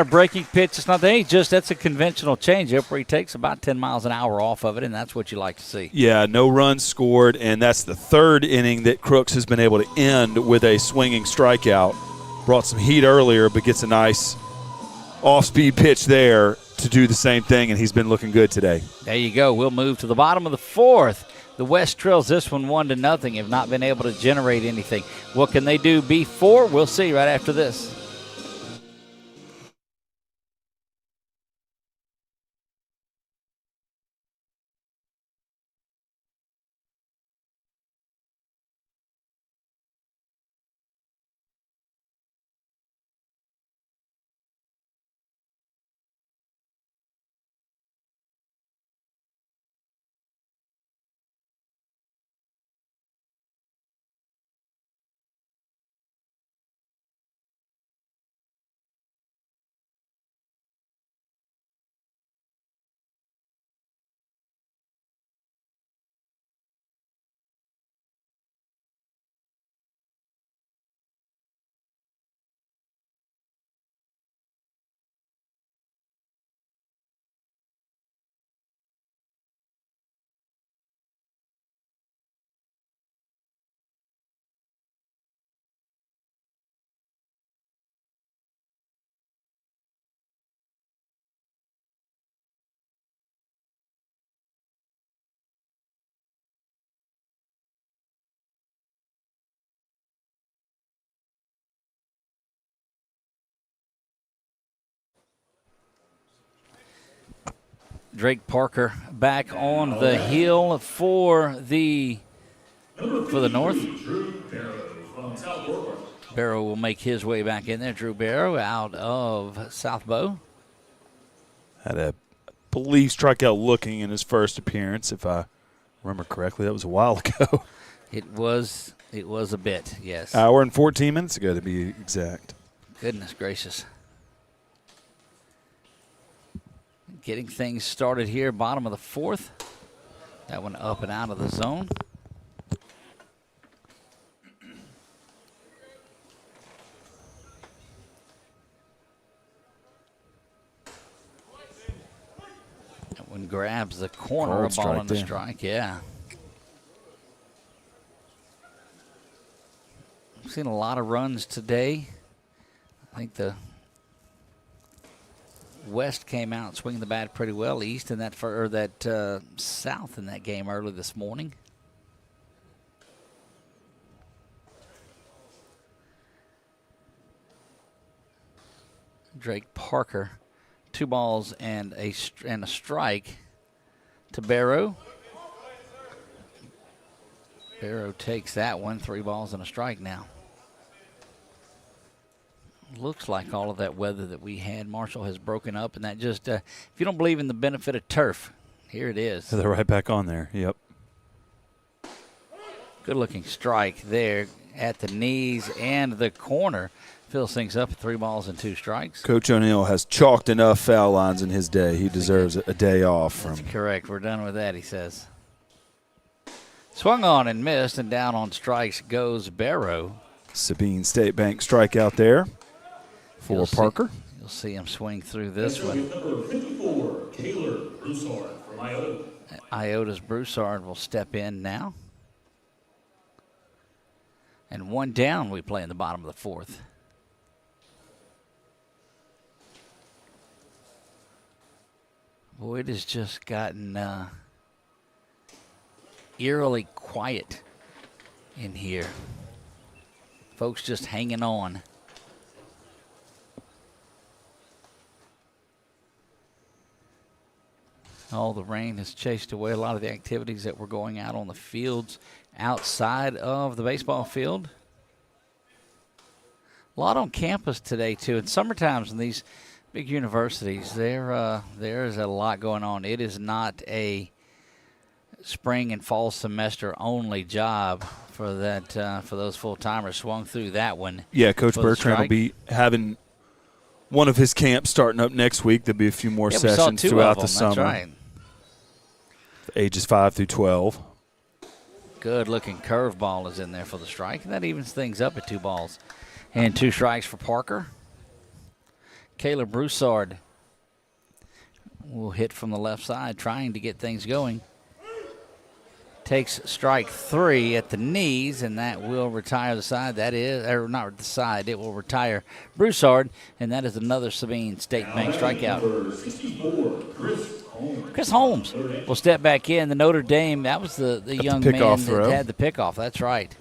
breaking pitch. It's not that's a conventional changeup where he takes about 10 miles an hour off of it, and that's what you like to see. Yeah, no runs scored, and that's the 3rd inning that Crooks has been able to end with a swinging strikeout. Brought some heat earlier, but gets a nice off-speed pitch there to do the same thing, and he's been looking good today. There you go. We'll move to the bottom of the 4th. The West trails this one 1-0. Have not been able to generate anything. What can they do before? We'll see right after this. Drake Parker back on the hill for the North. Drew Barrow from South Portland. Barrow will make his way back in there. Drew Barrow out of South Bow. Had a believe strikeout looking in his first appearance, if I remember correctly. That was a while ago. It was a bit, yes. Hour and 14 minutes ago, to be exact. Goodness gracious. Getting things started here, bottom of the fourth. That one up and out of the zone. That one grabs the corner, a ball on the strike, yeah. I've seen a lot of runs today. I think the West came out swinging the bat pretty well. East and that South in that game early this morning. Drake Parker, 2 balls and a strike to Barrow. Barrow takes that one, 3 balls and a strike now. Looks like all of that weather that we had, Marshall, has broken up, and that just, if you don't believe in the benefit of turf, here it is. They're right back on there, yep. Good-looking strike there at the knees and the corner. Fills things up at 3 balls and 2 strikes. Coach O'Neill has chalked enough foul lines in his day. He deserves a day off. That's correct. We're done with that, he says. Swung on and missed, and down on strikes goes Barrow. Sabine State Bank strikeout there for Parker. You'll see him swing through this one. Number 54, Taylor Broussard from Iota. Iota's Broussard will step in now. And 1 down, we play in the bottom of the fourth. Boy, it has just gotten eerily quiet in here. Folks just hanging on. All the rain has chased away a lot of the activities that were going out on the fields outside of the baseball field. A lot on campus today, too. In summertimes in these big universities, there is a lot going on. It is not a spring and fall semester only job for that for those full-timers. Swung through that one. Yeah, Coach Bertrand will be having one of his camps starting up next week. There'll be a few more sessions throughout the summer. That's right. Ages 5 through 12. Good-looking curveball is in there for the strike, and that evens things up at 2 balls and 2 strikes for Parker. Kayla Broussard will hit from the left side, trying to get things going. Takes strike 3 at the knees, and that will retire the side. That is, or not the side, it will retire Broussard, and that is another Sabine State Bank strikeout. Number 64, Chris Holmes will step back in. The Notre Dame, that was the young man that had the pickoff. That's right.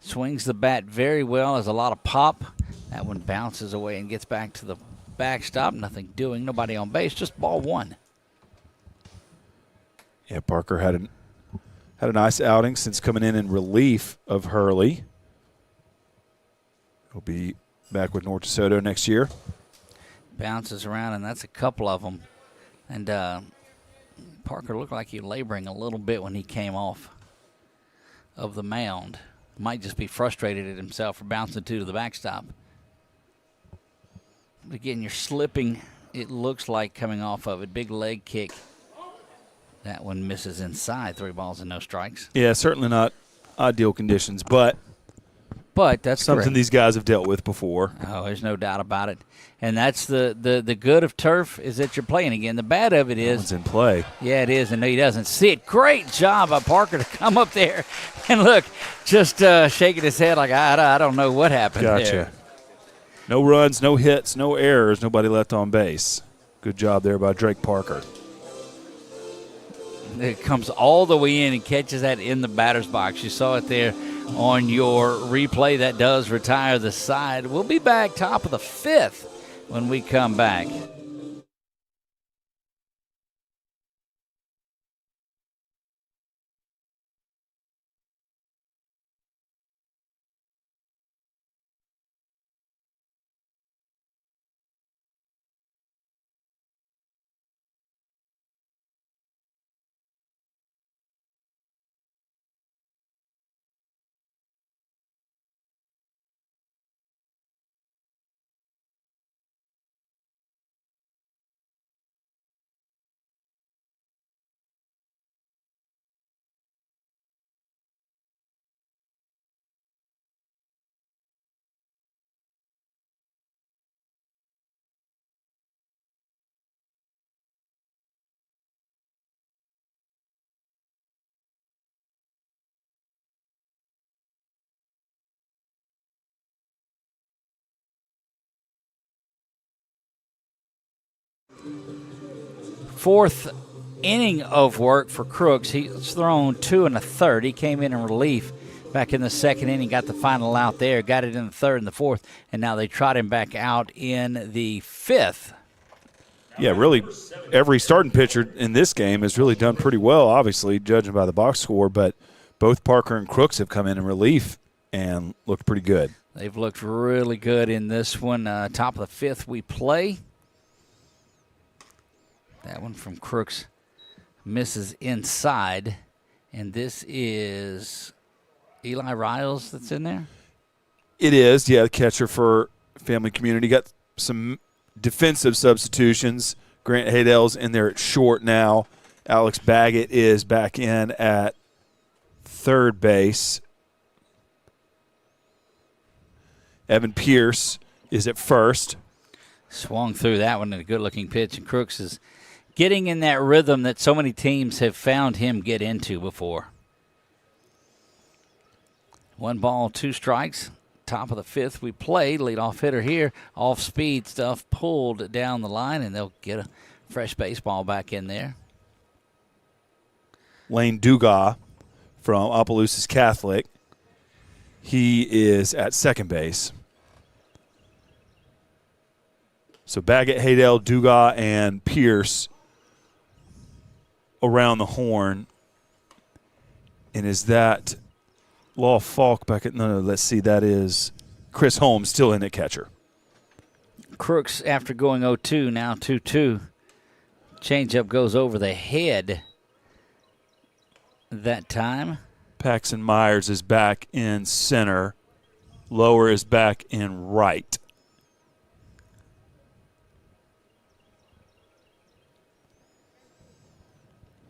Swings the bat very well. Has a lot of pop. That one bounces away and gets back to the backstop. Nothing doing. Nobody on base. Just ball 1. Yeah, Parker had a nice outing since coming in relief of Hurley. He'll be back with North DeSoto next year. Bounces around, and that's a couple of them. And Parker looked like he was laboring a little bit when he came off of the mound. Might just be frustrated at himself for bouncing 2 to the backstop. But again, you're slipping, it looks like, coming off of it. Big leg kick. That one misses inside. 3 balls and no strikes. Yeah, certainly not ideal conditions, but that's something correct. These guys have dealt with before. Oh, there's no doubt about it. And that's the good of turf is that you're playing again. The bad of it is it's in play. Yeah, it is, and he doesn't see it. Great job by Parker to come up there and look, just shaking his head like I don't know what happened there. No runs, no hits, no errors, nobody left on base. Good job there by Drake Parker. It comes all the way in and catches that in the batter's box. You saw it there on your replay. That does retire the side. We'll be back top of the 5th. when we come back. Fourth inning of work for Crooks. He's thrown 2 1/3. He came in relief back in the second inning, got the final out there, got it in the third and the fourth, and now they trot him back out in the fifth. Yeah, really, every starting pitcher in this game has really done pretty well, obviously, judging by the box score, but both Parker and Crooks have come in relief and looked pretty good. They've looked really good in this one. Top of the fifth we play. That one from Crooks misses inside, and this is Eli Riles that's in there? It is, yeah, the catcher for Family Community. Got some defensive substitutions. Grant Haydell's in there at short now. Alex Baggett is back in at third base. Evan Pierce is at first. Swung through that one in a good-looking pitch, and Crooks is getting in that rhythm that so many teams have found him get into before. 1 ball, 2 strikes. Top of the fifth we play. Leadoff hitter here. Off-speed stuff pulled down the line, and they'll get a fresh baseball back in there. Lane Dugas from Opelousas Catholic. He is at second base. So Baggett, Haydell, Dugas, and Pierce around the horn. And is that Law Falk back at, no, let's see, that is Chris Holmes still in at catcher. Crooks, after going 0-2, now 2-2. Changeup goes over the head that time. Paxton Myers is back in center. Lower is back in right.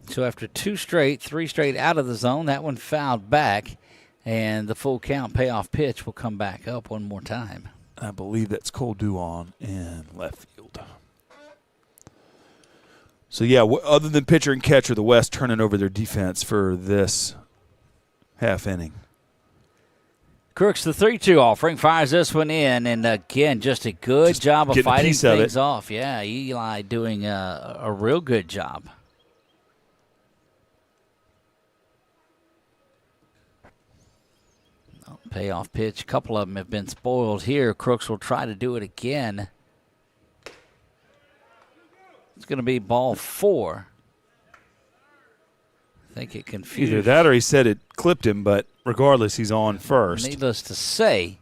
So after 2 straight, 3 straight out of the zone, that one fouled back, and the full count payoff pitch will come back up one more time. I believe that's Cole Duan in left field. So, yeah, other than pitcher and catcher, the West turning over their defense for this half inning. Crooks, the 3-2 offering, fires this one in, and again, just a good job of fighting things off. Yeah, Eli doing a real good job. Payoff pitch. A couple of them have been spoiled here. Crooks will try to do it again. It's going to be ball 4. I think it confused. Either that or he said it clipped him, but regardless, he's on first. Needless to say,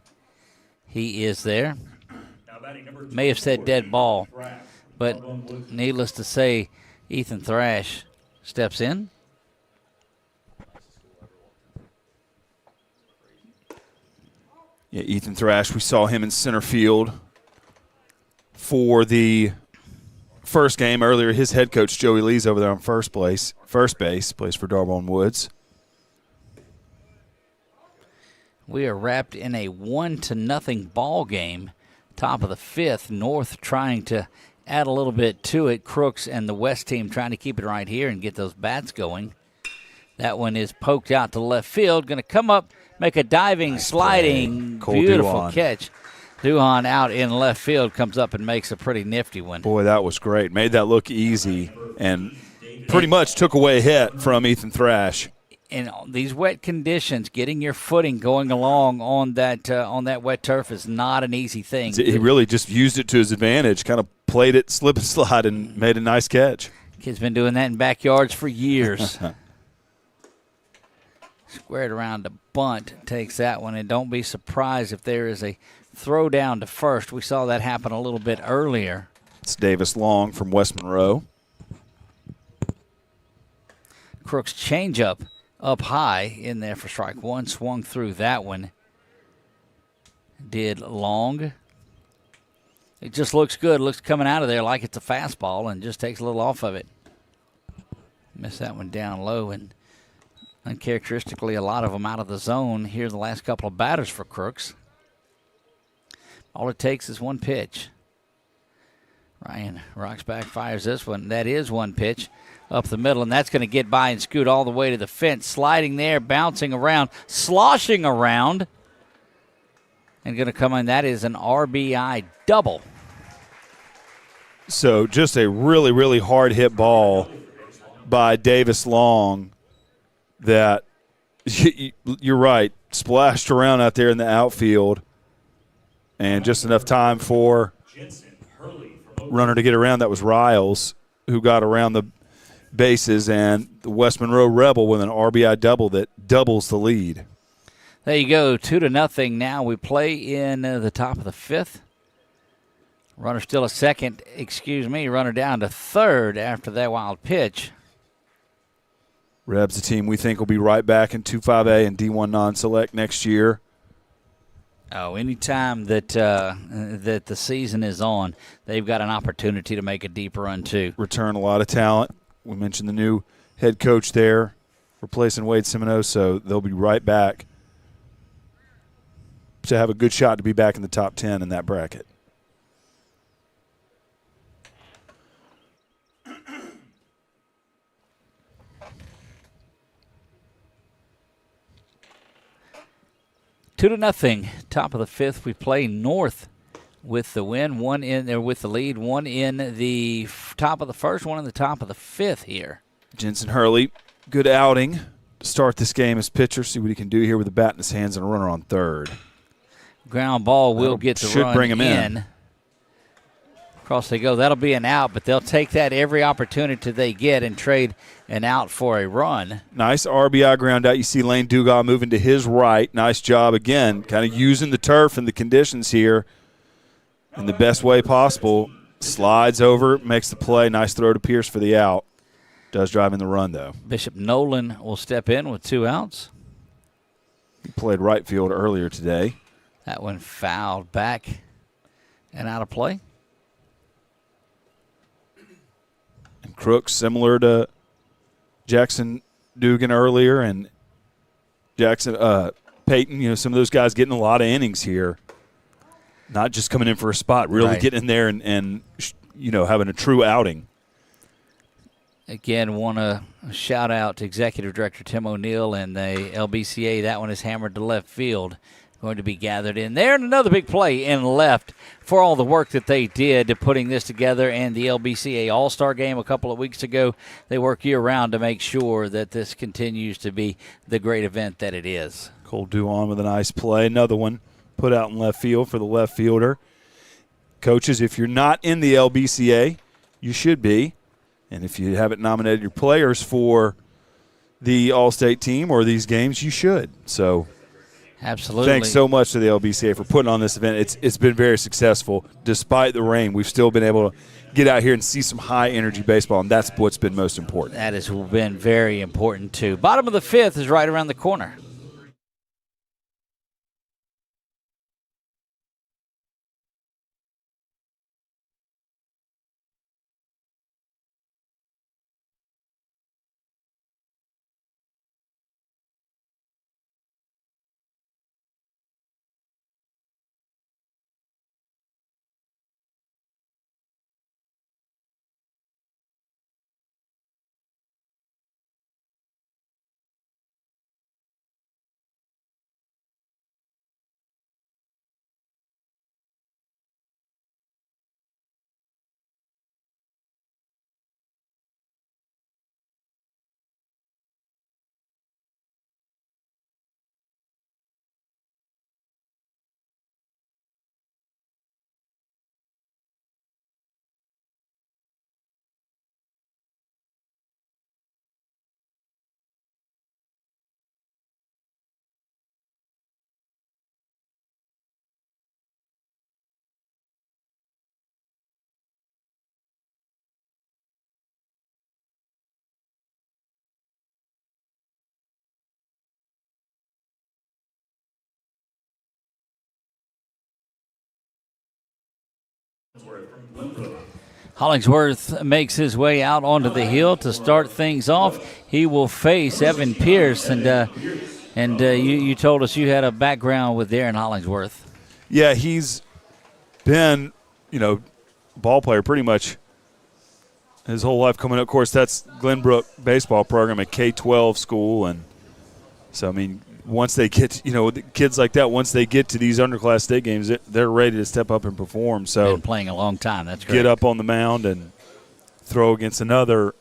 he is there. May have said dead ball, but needless to say, Ethan Thrash steps in. Yeah, Ethan Thrash, we saw him in center field for the first game earlier. His head coach, Joey Lee's over there on first base, plays for Darbone Woods. We are wrapped in a 1-0 ball game. Top of the fifth, North trying to add a little bit to it. Crooks and the West team trying to keep it right here and get those bats going. That one is poked out to left field. Going to come up, make a diving, sliding, beautiful catch. Duhan out in left field comes up and makes a pretty nifty one. Boy, that was great. Made that look easy and pretty much took away a hit from Ethan Thrash. in these wet conditions, getting your footing going along on that wet turf is not an easy thing. He really just used it to his advantage, kind of played it slip and slide and made a nice catch. Kid's been doing that in backyards for years. Squared around to bunt, takes that one, and don't be surprised if there is a throw down to first. We saw that happen a little bit earlier. It's Davis Long from West Monroe. Crooks changeup up high in there for strike one. Swung through that one. Did Long. It just looks good. Looks coming out of there like it's a fastball and just takes a little off of it. Missed that one down low, and uncharacteristically a lot of them out of the zone here the last couple of batters for Crooks. All it takes is one pitch. Ryan rocks back, fires this one. That is one pitch up the middle, and that's going to get by and scoot all the way to the fence. Sliding there, bouncing around, sloshing around, and going to come in. That is an RBI double. So just a really, really hard hit ball by Davis Long that, you're right, splashed around out there in the outfield, and just enough time for runner to get around. That was Riles who got around the bases, and the West Monroe Rebel with an RBI double that doubles the lead. There you go, 2-0 now. We play in the top of the fifth. Runner still at second, runner down to third after that wild pitch. Rebs, the team we think will be right back in 2-5A and D1 non-select next year. Oh, anytime that that the season is on, they've got an opportunity to make a deep run too. Return a lot of talent. We mentioned the new head coach there, replacing Wade Semino, so they'll be right back to have a good shot to be back in the top 10 in that bracket. Two to nothing. Top of the fifth. We play North with the win. One in there with the lead. One in the top of the first. One in the top of the fifth here. Jensen Hurley, good outing to start this game as pitcher. See what he can do here with a bat in his hands and a runner on third. Ground ball will get the run bring him in. Across they go. That'll be an out, but they'll take that every opportunity they get and trade an out for a run. Nice RBI ground out. You see Lane Dugas moving to his right. Nice job again, kind of using the turf and the conditions here in the best way possible. Slides over, makes the play. Nice throw to Pierce for the out. Does drive in the run, though. Bishop Nolan will step in with 2 outs. He played right field earlier today. That one fouled back and out of play. And Crooks, similar to Jackson Dugan earlier and Jackson Peyton, some of those guys getting a lot of innings here. Not just coming in for a spot, really getting in there and having a true outing. Again, want to shout out to Executive Director Tim O'Neill and the LBCA. That one is hammered to left field. Going to be gathered in there. And another big play in left for all the work that they did to putting this together. And the LBCA All-Star Game a couple of weeks ago, they work year-round to make sure that this continues to be the great event that it is. Cole Duan with a nice play. Another one put out in left field for the left fielder. Coaches, if you're not in the LBCA, you should be. And if you haven't nominated your players for the All-State team or these games, you should. So absolutely. Thanks so much to the LBCA for putting on this event. It's been very successful. Despite the rain, we've still been able to get out here and see some high-energy baseball, and that's what's been most important. That has been very important, too. Bottom of the fifth is right around the corner. Hollingsworth makes his way out onto the hill to start things off. He will face Evan Pierce, and you told us you had a background with Darren Hollingsworth. Yeah, he's been, ball player pretty much his whole life coming up. Of course, that's Glenbrook baseball program at K-12 school, and so, once they get, kids like that, once they get to these underclass state games, they're ready to step up and perform. So been playing a long time. That's great. Get up on the mound and throw against another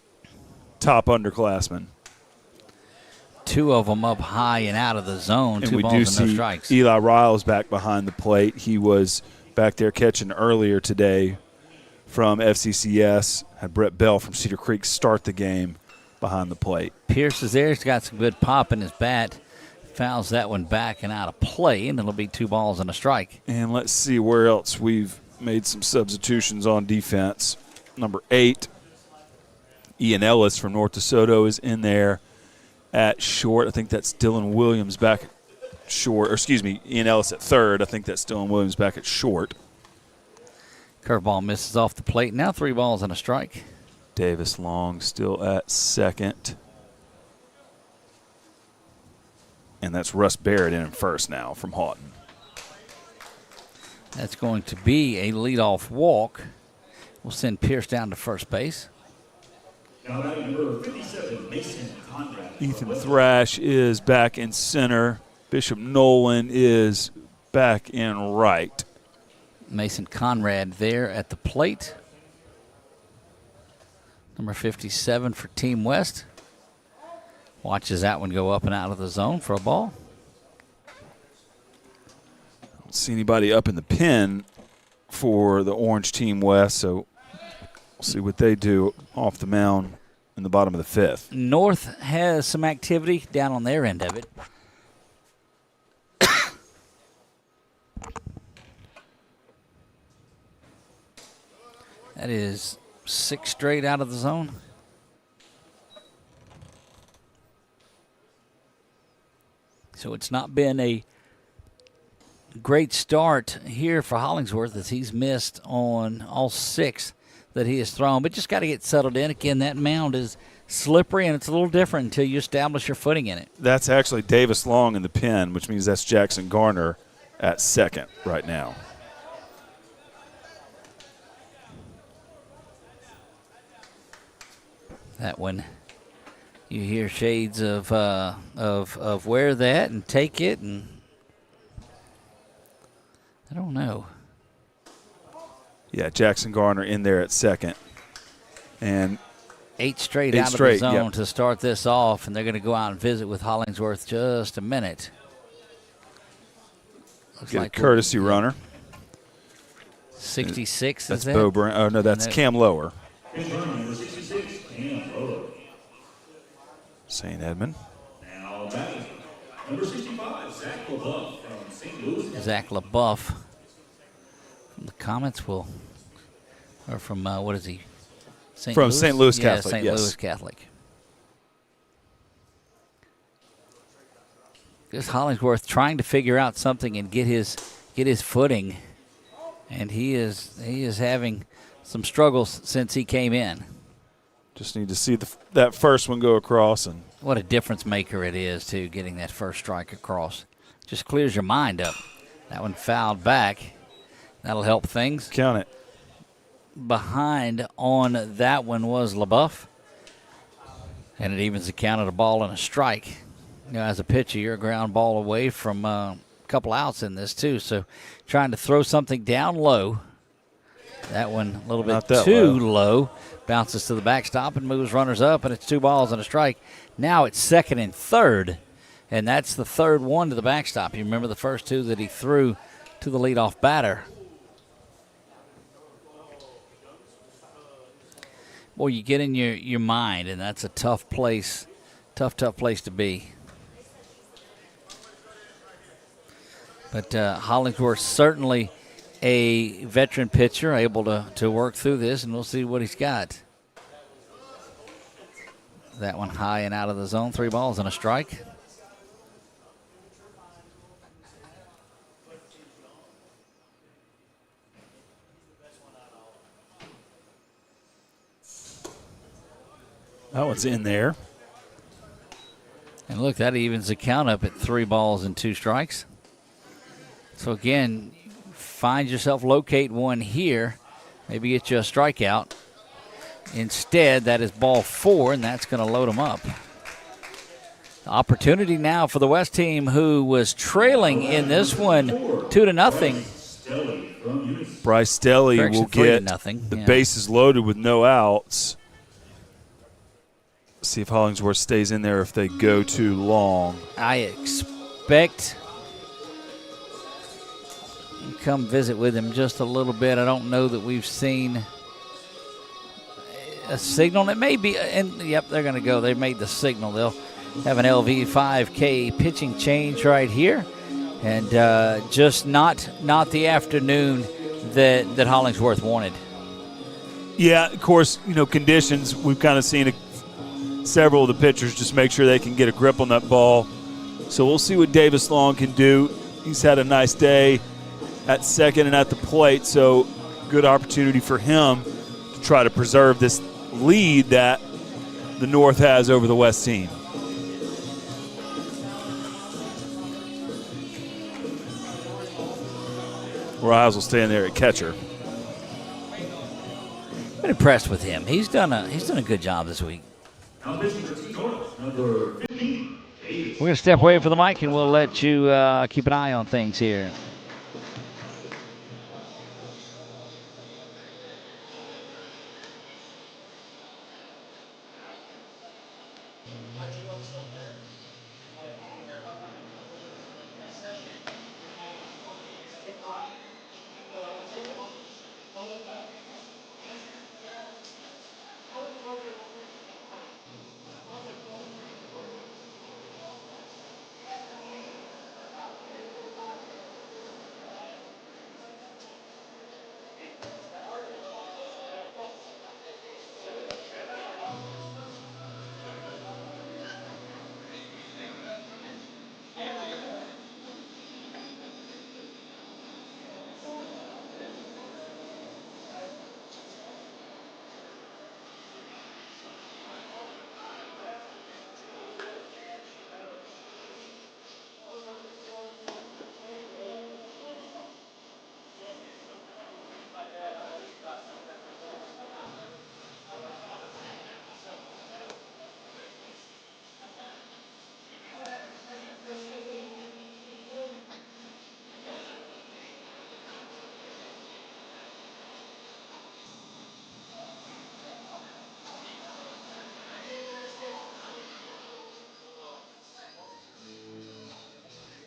top underclassman. Two of them up high and out of the zone. And Two we balls do and see no strikes. Eli Riles back behind the plate. He was back there catching earlier today from FCCS. Had Brett Bell from Cedar Creek start the game behind the plate. Pierce is there. He's got some good pop in his bat. Fouls that one back and out of play, and it'll be 2 balls and a strike. And let's see where else we've made some substitutions on defense. Number 8, Ian Ellis from North DeSoto is in there at short. I think that's Dylan Williams back at short. Or excuse me, Ian Ellis at third. I think that's Dylan Williams back at short. Curveball misses off the plate. Now 3 balls and a strike. Davis Long still at second. And that's Russ Barrett in first now from Houghton. That's going to be a leadoff walk. We'll send Pierce down to first base. Now batting number 57, Mason Conrad. Ethan Thrash is back in center. Bishop Nolan is back in right. Mason Conrad there at the plate. Number 57 for Team West. Watches that one go up and out of the zone for a ball. Don't see anybody up in the pen for the Orange Team West, so we'll see what they do off the mound in the bottom of the 5th. North has some activity down on their end of it. That is 6 straight out of the zone. So it's not been a great start here for Hollingsworth, as he's missed on all 6 that he has thrown. But just got to get settled in. Again, that mound is slippery, and it's a little different until you establish your footing in it. That's actually Davis Long in the pen, which means that's Jackson Garner at second right now. That one, you hear shades of wear that and take it, and I don't know. Yeah, Jackson Garner in there at second. And 8 straight out of the zone to start this off, and they're going to go out and visit with Hollingsworth just a minute. Looks get like a courtesy runner. 66 that's is that? Bo Brown. Oh, no, that's Cam Lower. Number 66, Cam Lower. St. Edmund. Now batting number 65, Zach LaBeouf from St. Louis. Zach LaBeouf. From the Comets or from, what is he? From St. Louis yeah, Catholic, St. yes. Louis Catholic. Just Hollingsworth trying to figure out something and get his footing, and he is having some struggles since he came in. Just need to see that first one go across. And what a difference maker it is, too, getting that first strike across. Just clears your mind up. That one fouled back. That'll help things. Count it. Behind on that one was LaBeouf, and it evens the count at a ball and a strike. As a pitcher, you're a ground ball away from a couple outs in this, too. So trying to throw something down low. That one a little bit too low. Bounces to the backstop and moves runners up, and it's 2 balls and a strike. Now it's second and third, and that's the third one to the backstop. You remember the first 2 that he threw to the leadoff batter. Boy, you get in your mind, and that's a tough place to be. But Hollingsworth certainly a veteran pitcher, able to work through this, and we'll see what he's got. That one high and out of the zone, 3 balls and a strike. That one's in there. And look, that evens the count up at 3 balls and 2 strikes. So again, find yourself, locate one here, maybe get you a strikeout. Instead, that is ball 4, and that's going to load them up. Opportunity now for the West team, who was trailing in this one 2-0. Bryce Stelly will get the bases loaded with no outs. See if Hollingsworth stays in there if they go too long. I expect you come visit with him just a little bit. I don't know that we've seen a signal. It may be, and yep, they're going to go. They made the signal. They'll have an LV5K pitching change right here, and just not the afternoon that Hollingsworth wanted. Yeah, of course, conditions, we've kind of seen several of the pitchers just make sure they can get a grip on that ball. So we'll see what Davis Long can do. He's had a nice day at second and at the plate, so good opportunity for him to try to preserve this lead that the North has over the West team. Riles will stay in there at catcher. Been impressed with him. He's done a good job this week. We're going to step away from the mic, and we'll let you keep an eye on things here.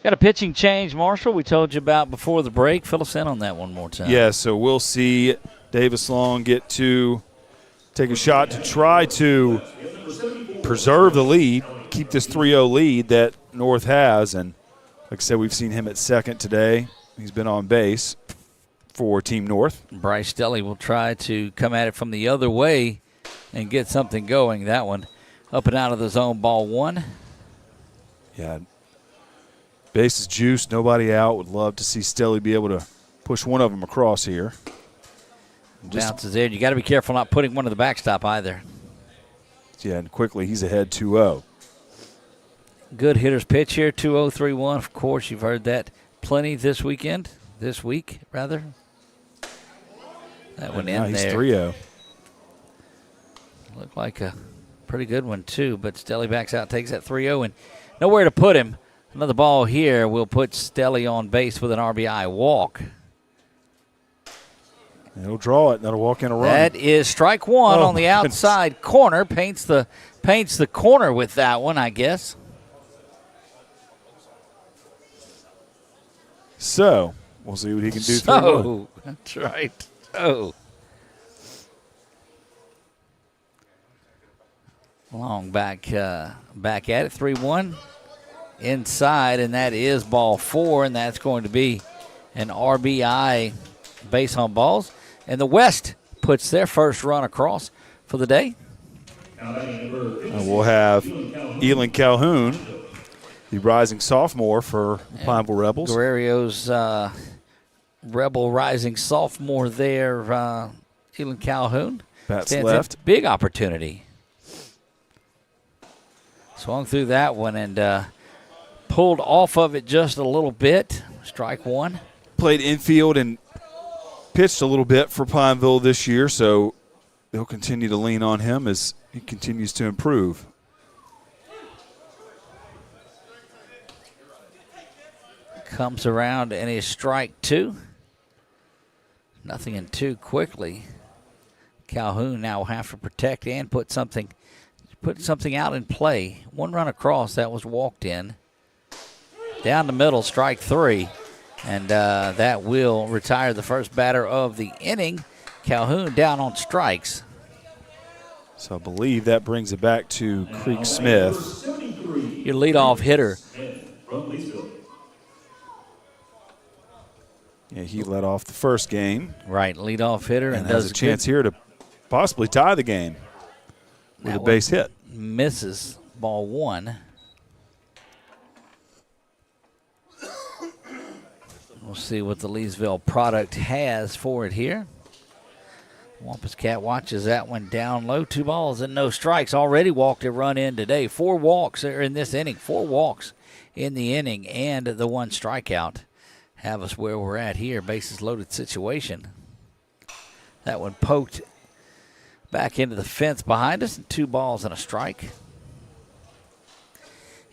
Got a pitching change, Marshall, we told you about before the break. Fill us in on that one more time. Yeah, so we'll see Davis Long get to take a shot to try to preserve the lead, keep this 3-0 lead that North has. And like I said, we've seen him at second today. He's been on base for Team North. Bryce Stelly will try to come at it from the other way and get something going. That one up and out of the zone, ball 1. Yeah. Base is juiced, nobody out. Would love to see Stelly be able to push one of them across here. Bounces there. You got to be careful not putting one to the backstop either. Yeah, and quickly he's ahead 2-0. Good hitter's pitch here, 2-0, 3-1. Of course, you've heard that plenty this week, rather. That one in he's there. 3-0. Looked like a pretty good one, too, but Stelly backs out, takes that 3-0, and nowhere to put him. Another ball here will put Stelly on base with an RBI walk. He'll draw it, and that'll walk in a run. That is strike 1 on the outside corner. Paints the corner with that one, I guess. So, we'll see what he can do. So, that's right. Oh. Long back at it, 3-1. Inside, and that is ball 4, and that's going to be an RBI base on balls. And the West puts their first run across for the day. And we'll have Elin Calhoun, the rising sophomore for Pineville Rebels. Guerrero's Rebel rising sophomore there, Elin Calhoun. Bats Stands left. Big opportunity. Swung through that one and pulled off of it just a little bit. Strike one. Played infield and pitched a little bit for Pineville this year, so they'll continue to lean on him as he continues to improve. Comes around and is strike two. Nothing in two quickly. Calhoun now will have to protect and put something out in play. One run across, that was walked in. Down the middle, strike three. And that will retire the first batter of the inning. Calhoun down on strikes. So I believe that brings it back to Creek Smith. Your leadoff hitter. Yeah, he led off the first game. Right, leadoff hitter. And has a chance here to possibly tie the game with a base hit. Misses ball one. We'll see what the Leesville product has for it here. Wampus Cat watches that one down low. 2 balls and no strikes. Already walked a run in today. 4 walks in this inning. 4 walks in the inning and the 1 strikeout. Have us where we're at here. Bases loaded situation. That one poked back into the fence behind us. 2 balls and a strike.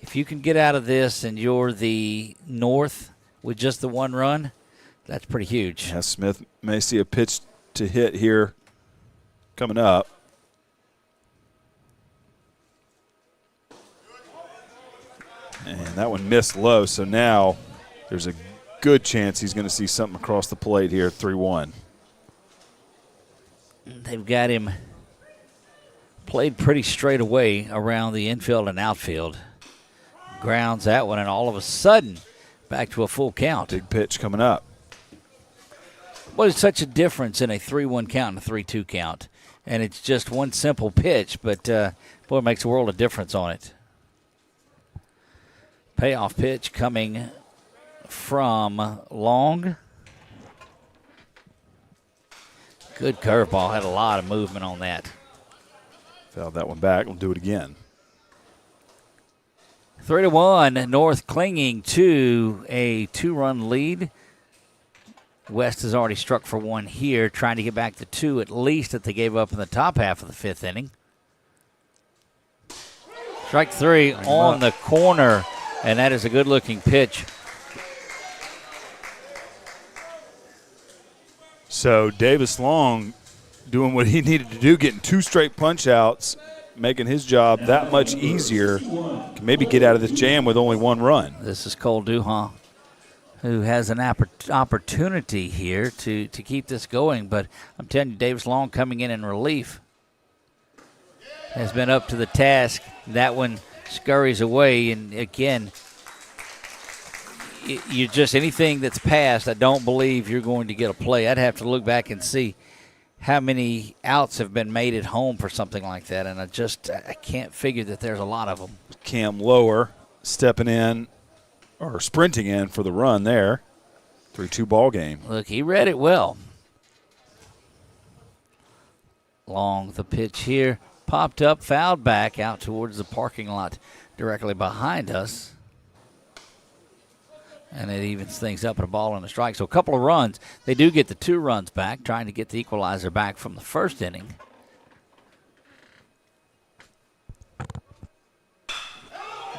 If you can get out of this and you're the North with just the 1 run, that's pretty huge. Yeah, Smith may see a pitch to hit here coming up. And that one missed low, so now there's a good chance he's going to see something across the plate here, 3-1. They've got him played pretty straight away around the infield and outfield. Grounds that one, and all of a sudden, back to a full count. Big pitch coming up. What is such a difference in a 3-1 count and a 3-2 count? And it's just one simple pitch, but boy, it makes a world of difference on it. Payoff pitch coming from Long. Good curveball. Had a lot of movement on that. Fouled that one back. We'll do it again. 3-1. North clinging to a 2-run lead. West has already struck for 1 here, trying to get back to 2 at least that they gave up in the top half of the 5th inning. Strike 3 on the corner, and that is a good-looking pitch. So Davis Long doing what he needed to do, getting 2 straight punch-outs, making his job that much easier. Can maybe get out of this jam with only 1 run. This is Cole Duhon, who has an opportunity here to keep this going. But I'm telling you, Davis Long coming in relief has been up to the task. That one scurries away, and again, you just anything that's passed, I don't believe you're going to get a play. I'd have to look back and see how many outs have been made at home for something like that, and I can't figure that there's a lot of them. Cam Lower stepping in or sprinting in for the run there. 3-2 ball game. Look, he read it well. Long the pitch here. Popped up, fouled back out towards the parking lot directly behind us. And it evens things up at a ball and a strike. So a couple of runs. They do get the 2 runs back, trying to get the equalizer back from the first inning.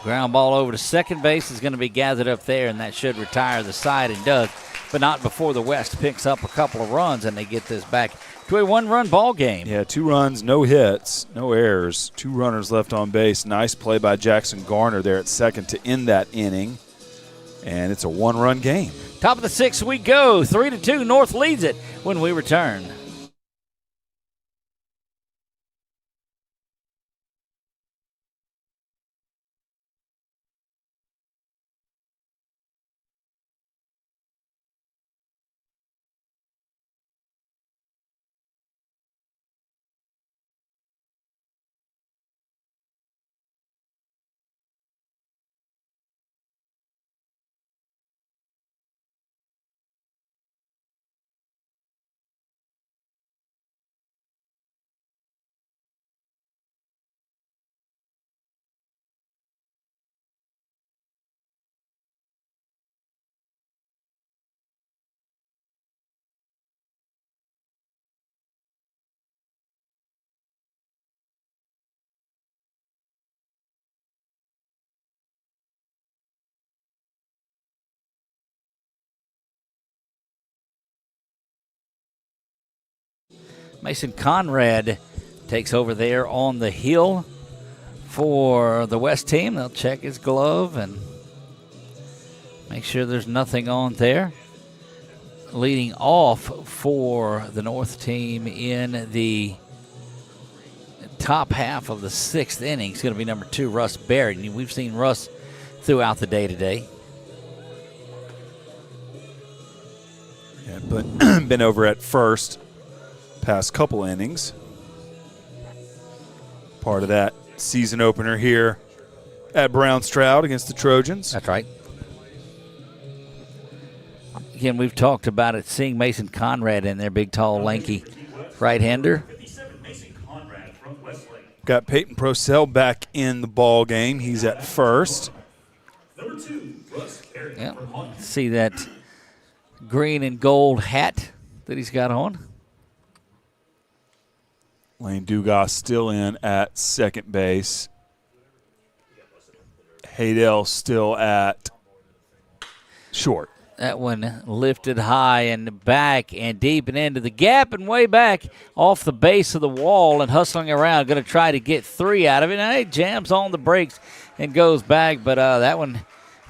Ground ball over to second base is going to be gathered up there, and that should retire the side, and does. But not before the West picks up a couple of runs and they get this back to a 1-run ball game. Yeah, 2 runs, no hits, no errors. 2 runners left on base. Nice play by Jackson Garner there at second to end that inning. And it's a 1-run game. Top of the 6th we go. 3-2. North leads it when we return. Mason Conrad takes over there on the hill for the West team. They'll check his glove and make sure there's nothing on there. Leading off for the North team in the top half of the 6th inning is going to be number 2, Russ Barrett. And we've seen Russ throughout the day today. Yeah, but been over at first past couple innings. Part of that season opener here at Brown Stroud against the Trojans. That's right. Again, we've talked about it, seeing Mason Conrad in there, big, tall, lanky right-hander. Got Peyton Procell back in the ball game. He's at first. Yeah, see that green and gold hat that he's got on. Lane Dugas still in at second base. Haydell still at short. That one lifted high and back and deep and into the gap and way back off the base of the wall and hustling around. Going to try to get 3 out of it. And he jams on the brakes and goes back. But that one,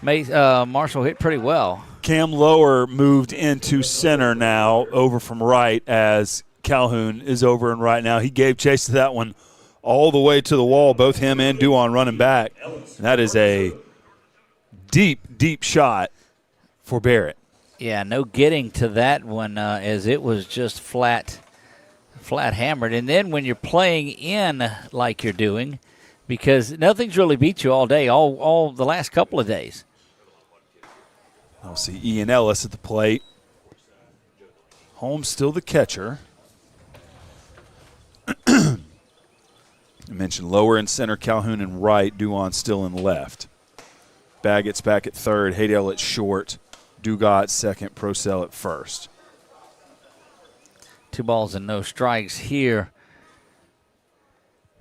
Marshall hit pretty well. Cam Lower moved into center now, over from right, as Calhoun is over and right now. He gave chase to that one all the way to the wall, both him and Duan running back. And that is a deep, deep shot for Barrett. Yeah, no getting to that one as it was just flat hammered. And then when you're playing in like you're doing, because nothing's really beat you all day, all the last couple of days. I'll see Ian Ellis at the plate. Holmes still the catcher. I mentioned Lower in center, Calhoun in right, Duan still in left. Baggett's back at third, Haydell at short, Dugas at second, Procell at first. 2 balls and no strikes here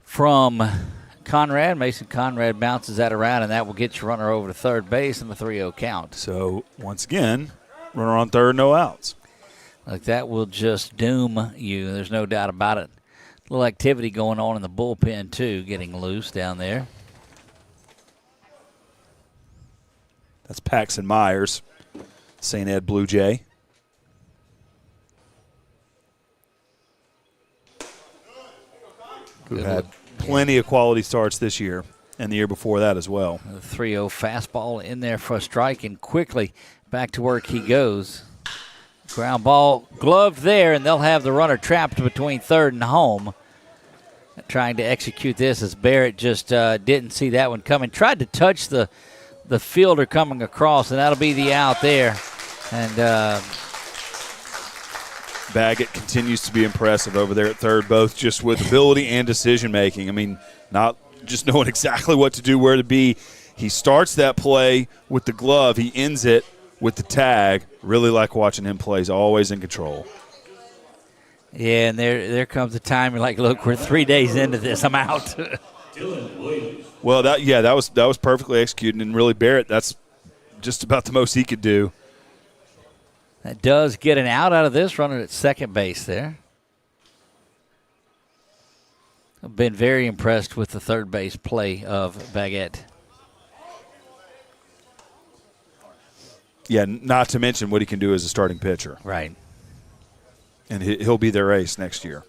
from Conrad. Mason Conrad bounces that around, and that will get your runner over to third base in the 3-0 count. So, once again, runner on third, no outs. Like that will just doom you. There's no doubt about it. A little activity going on in the bullpen, too, getting loose down there. That's Paxton Myers, St. Ed Blue Jay. Who had plenty of quality starts this year and the year before that as well. The 3-0 fastball in there for a strike, and quickly back to work he goes. Ground ball gloved there, and they'll have the runner trapped between third and home. Trying to execute this as Barrett just didn't see that one coming. Tried to touch the fielder coming across, and that'll be the out there. And Baggett continues to be impressive over there at third, both just with ability and decision-making. I mean, not just knowing exactly what to do, where to be. He starts that play with the glove. He ends it with the tag. Really like watching him play. He's always in control. Yeah, and there comes a time you're like, look, we're 3 days into this. I'm out. Well, that was perfectly executed, and really Barrett, that's just about the most he could do. That does get an out of this, runner at second base there. I've been very impressed with the third base play of Baggett. Yeah, not to mention what he can do as a starting pitcher. Right. And he'll be their ace next year.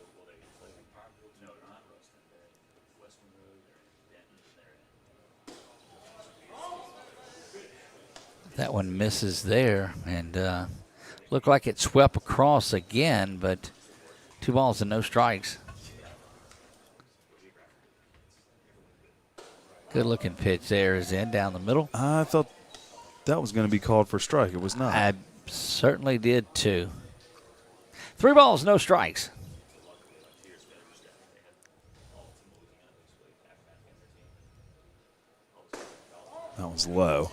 That one misses there, and looked like it swept across again, but 2 balls and no strikes. Good-looking pitch there is in down the middle. I thought that was going to be called for a strike. It was not. I certainly did, too. 3 balls, no strikes. That was low.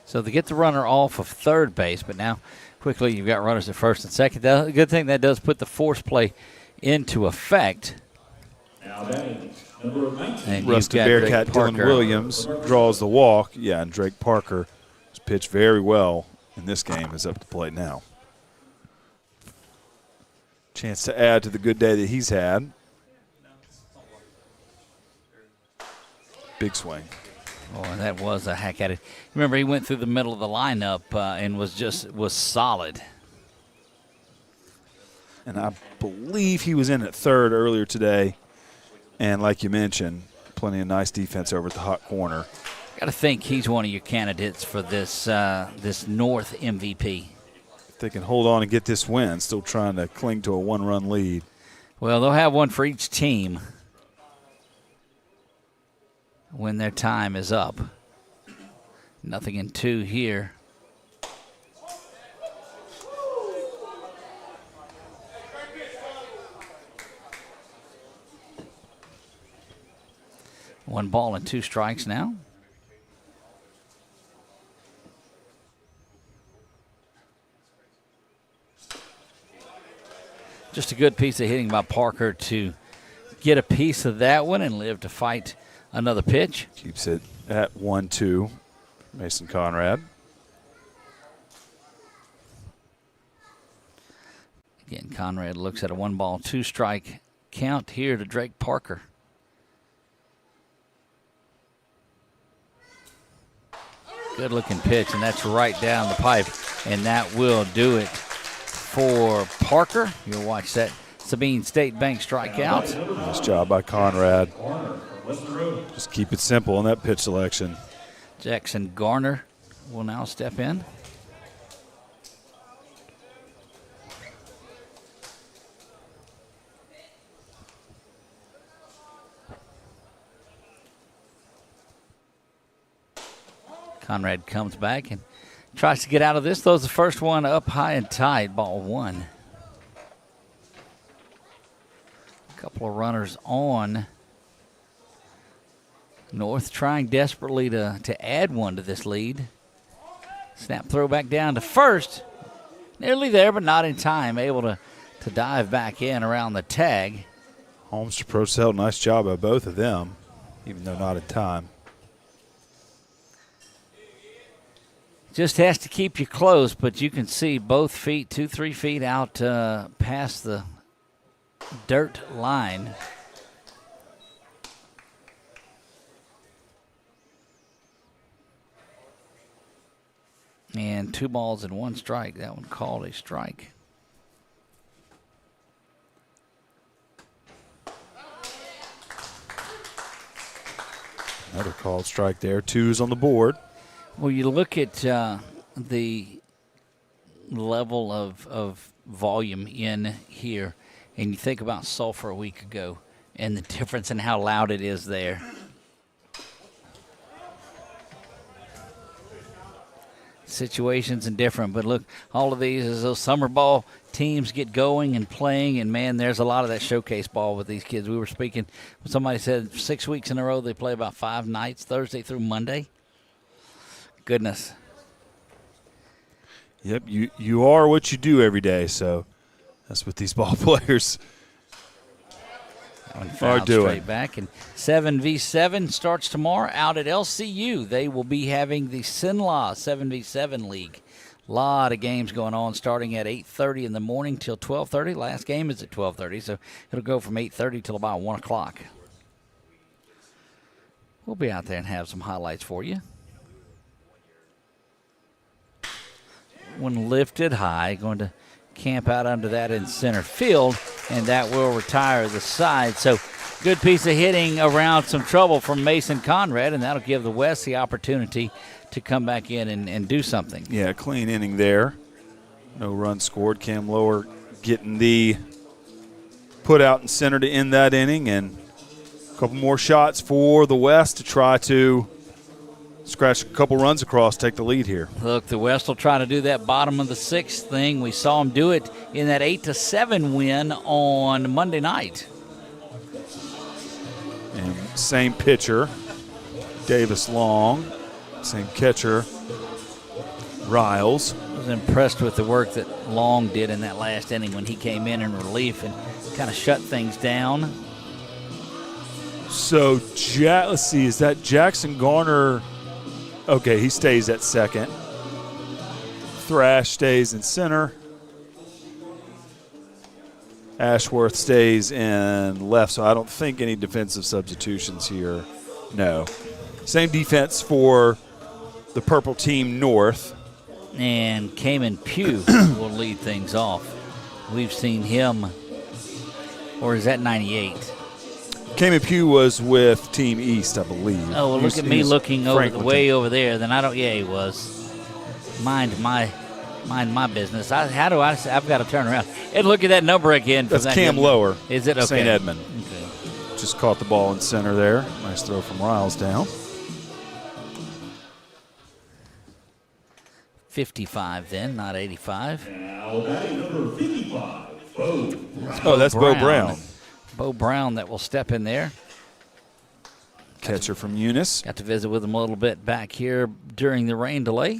So they get the runner off of third base, but now quickly you've got runners at first and second. The good thing that does put the force play into effect. Now batting, number 19. And Rusted Bearcat Dylan Williams draws the walk. Yeah, and Drake Parker has pitched very well in this game, is up to plate now. Chance to add to the good day that he's had. Big swing. Oh, and that was a hack at it. Remember, he went through the middle of the lineup and was solid. And I believe he was in at third earlier today. And like you mentioned, plenty of nice defense over at the hot corner. Got to think he's one of your candidates for this North MVP. If they can hold on and get this win, still trying to cling to a one-run lead. Well, they'll have one for each team when their time is up. Nothing in 2 here. One ball and 2 strikes now. Just a good piece of hitting by Parker to get a piece of that one and live to fight another pitch. Keeps it at 1-2. Mason Conrad. Again, Conrad looks at a 1-ball, 2-strike count here to Drake Parker. Good looking pitch, and that's right down the pipe, and that will do it for Parker. You'll watch that Sabine State Bank strikeout. Nice job by Conrad. Just keep it simple in that pitch selection. Jackson Garner will now step in. Conrad comes back and tries to get out of this. Throws the first one up high and tied, ball 1. A couple of runners on. North trying desperately to add one to this lead. Snap throw back down to first. Nearly there, but not in time. Able to dive back in around the tag. Holmes to Procell, nice job by both of them, even though not in time. Just has to keep you close, but you can see both feet 2-3 feet out past the dirt line. And 2 balls and 1 strike. That one called a strike. Another called strike there. 2s on the board. Well, you look at the level of volume in here, and you think about Sulphur a week ago and the difference in how loud it is there. Situations and different, but look, all of these as those summer ball teams get going and playing, and man, there's a lot of that showcase ball with these kids. We were speaking, somebody said 6 weeks in a row they play about 5 nights, Thursday through Monday. Goodness. Yep, you are what you do every day, so that's what these ball players are doing. Straight back, and 7v7 starts tomorrow out at LCU. They will be having the Sinlaw 7v7 League. A lot of games going on starting at 8:30 in the morning till 12:30. Last game is at 12:30, so it'll go from 8:30 till about 1 o'clock. We'll be out there and have some highlights for you. One lifted high, going to camp out under that in center field, and that will retire the side. So good piece of hitting around some trouble from Mason Conrad, and that'll give the West the opportunity to come back in and do something. Yeah, clean inning there. No run scored. Cam Lower getting the put out in center to end that inning, and a couple more shots for the West to try to scratch a couple runs across, take the lead here. Look, the West will try to do that bottom of the 6th thing. We saw them do it in that 8-7 win on Monday night. And same pitcher, Davis Long. Same catcher, Riles. I was impressed with the work that Long did in that last inning when he came in relief and kind of shut things down. So, let's see, is that Jackson Garner? Okay, he stays at second. Thrash stays in center. Ashworth stays in left, so I don't think any defensive substitutions here. No. Same defense for the purple team north. And Cayman Pugh will lead things off. We've seen him, or is that 98? Cayman Pugh was with Team East, I believe. Oh, well, look at me looking over way over there. Then I don't. Yeah, he was. Mind my business. I've got to turn around and look at that number again. That's Cam Lower. Is it okay? St. Edmund. Okay. Just caught the ball in center there. Nice throw from Riles down. 55 then, not 85. Now batting number 55, Bo. Oh, that's Bo Brown. Bo Brown that will step in there. Catcher from Eunice. Got to visit with him a little bit back here during the rain delay.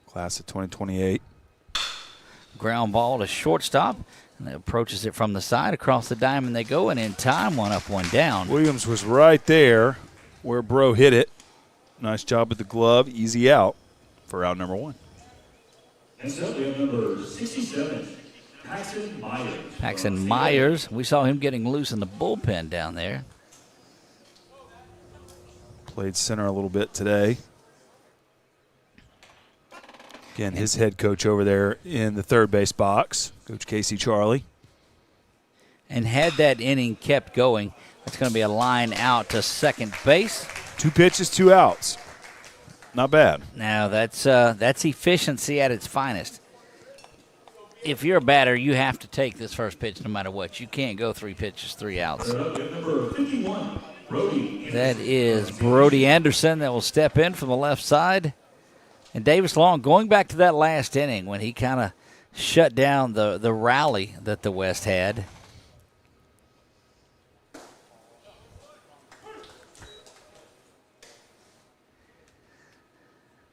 Class of 2028. Ground ball to shortstop. And it approaches it from the side. Across the diamond they go, and in time, one up, one down. Williams was right there where Bro hit it. Nice job with the glove. Easy out for out number 1. Next up, we have number 67, Paxton Myers. Paxton Myers. We saw him getting loose in the bullpen down there. Played center a little bit today. Again, his head coach over there in the third base box, Coach Casey Charlie. And had that inning kept going, that's going to be a line out to second base. 2 pitches, 2 outs. Not bad. Now, that's efficiency at its finest. If you're a batter, you have to take this first pitch no matter what. You can't go 3 pitches, 3 outs. Number 51, Brody. That is Brody Anderson that will step in from the left side. And Davis Long, going back to that last inning when he kind of shut down the rally that the West had.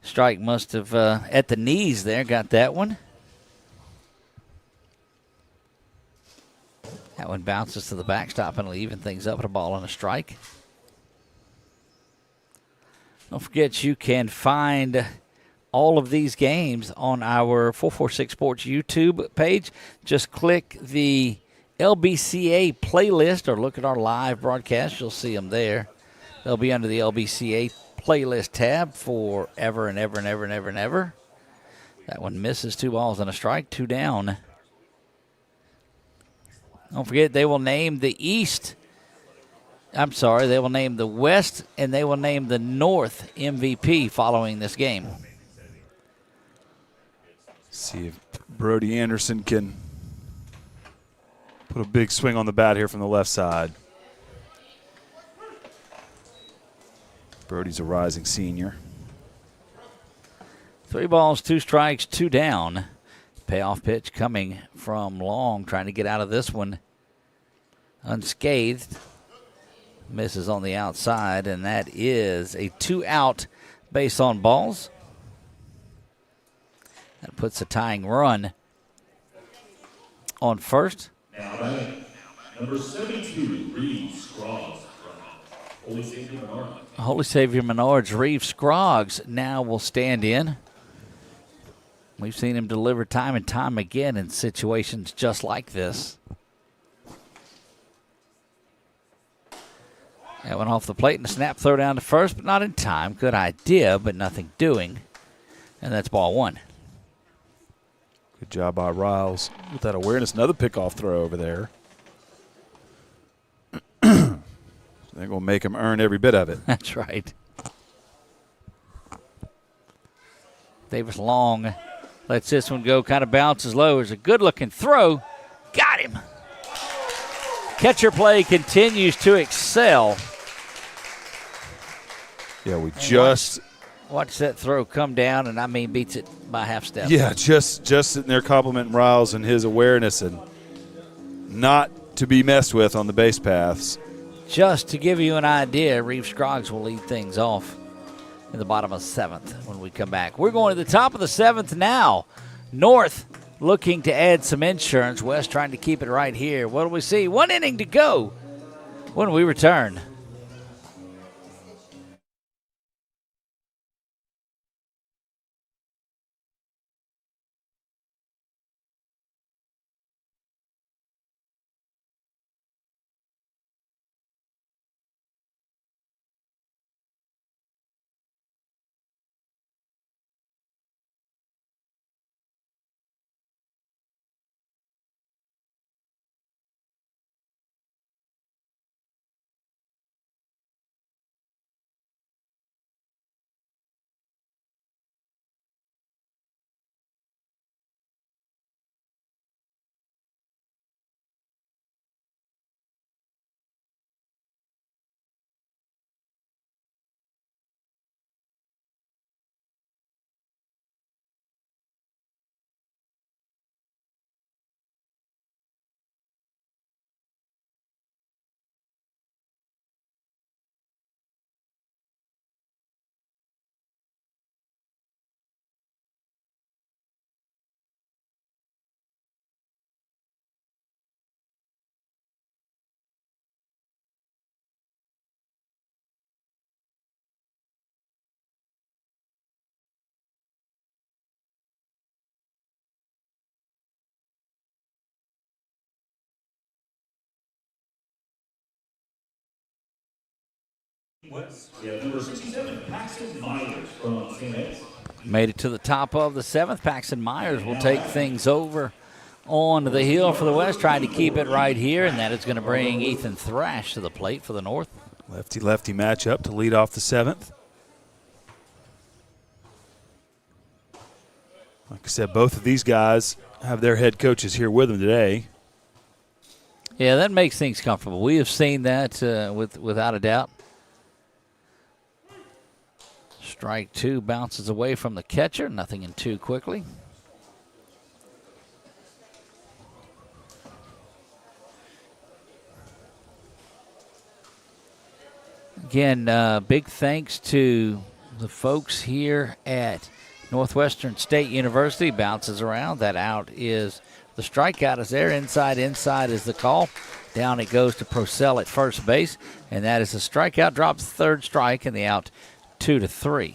Strike must have, at the knees there, got that one. That one bounces to the backstop and will even things up with a ball and a strike. Don't forget you can find all of these games on our 446 Sports YouTube page. Just click the LBCA playlist or look at our live broadcast. You'll see them there. They'll be under the LBCA playlist tab forever and ever and ever and ever and ever. That one misses. 2 balls and a strike, 2 down. Don't forget they will name the East. I'm sorry, they will name the West and they will name the North MVP following this game. See if Brody Anderson can put a big swing on the bat here from the left side. Brody's a rising senior. 3 balls, 2 strikes, 2 down. Payoff pitch coming from Long, trying to get out of this one unscathed. Misses on the outside, and that is a 2-out base on balls. That puts a tying run on first. Now batting number 72, Reed Scroggs from Holy Savior Menard. Holy Savior Menards, Reeve Scroggs now will stand in. We've seen him deliver time and time again in situations just like this. That went off the plate and a snap throw down to first, but not in time. Good idea, but nothing doing. And that's ball 1. Good job by Riles with that awareness. Another pickoff throw over there. They're going to make him earn every bit of it. That's right. Davis Long lets this one go, kind of bounces low. It's a good-looking throw. Got him. Catcher play continues to excel. Yeah, we just watch that throw come down, and I mean beats it by half step. Yeah, just sitting there complimenting Riles and his awareness and not to be messed with on the base paths. Just to give you an idea, Reeve Scroggs will lead things off in the bottom of the 7th when we come back. We're going to the top of the 7th now. North looking to add some insurance. West trying to keep it right here. What do we see? 1 inning to go when we return. West, we have number 67, Paxton Myers from St. Ed's. Made it to the top of the seventh. Paxton Myers will take things over on the hill for the West, trying to keep it right here, and that is going to bring Ethan Thrash to the plate for the North. Lefty-lefty matchup to lead off the seventh. Like I said, both of these guys have their head coaches here with them today. Yeah, that makes things comfortable. We have seen that without a doubt. Strike two bounces away from the catcher. Nothing in two quickly. Again, big thanks to the folks here at Northwestern State University. Bounces around. That out is the strikeout is there. Inside is the call. Down it goes to Procell at first base, and that is a strikeout. Drops the third strike, and the out 2-3.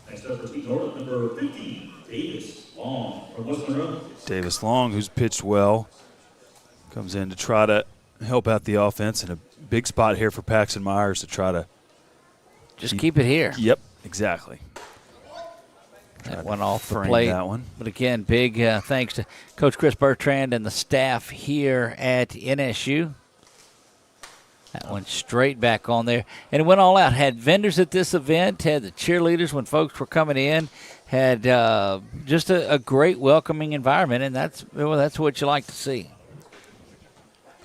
Next up for Pete North, number 50, Davis Long from Western Road. Davis Long, who's pitched well, comes in to try to help out the offense, and a big spot here for Paxton Myers to try to just keep it here. Yep, exactly. That went off the plate. That one. But again, big thanks to Coach Chris Bertrand and the staff here at NSU. That went straight back on there. And it went all out. Had vendors at this event, had the cheerleaders when folks were coming in, had just a great welcoming environment, and that's what you like to see.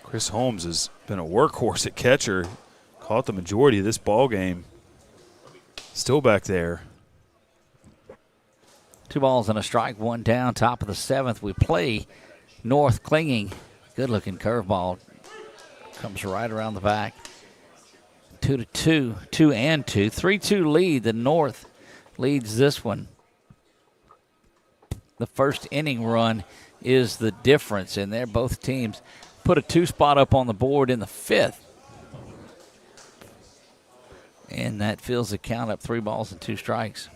Chris Holmes has been a workhorse at catcher. Caught the majority of this ball game. Still back there. 2 balls and a strike, 1 down, top of the seventh. We play North clinging. Good-looking curveball. Comes right around the back. 2-2, 2-2. 3-2 lead. The North leads this one. The first inning run is the difference in there. Both teams put a 2 spot up on the board in the 5th. And that fills the count up, 3 balls and 2 strikes.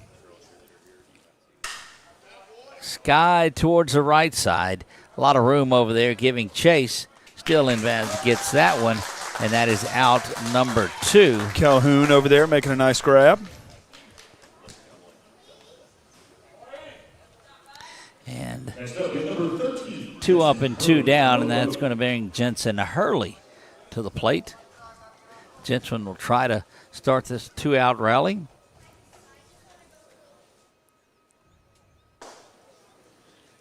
Sky towards the right side. A lot of room over there giving chase. Still inbounds, gets that one, and that is out number 2. Calhoun over there making a nice grab. And Next up is number 13. 2 up and 2 down, and that's going to bring Jensen Hurley to the plate. Jensen will try to start this 2-out rally.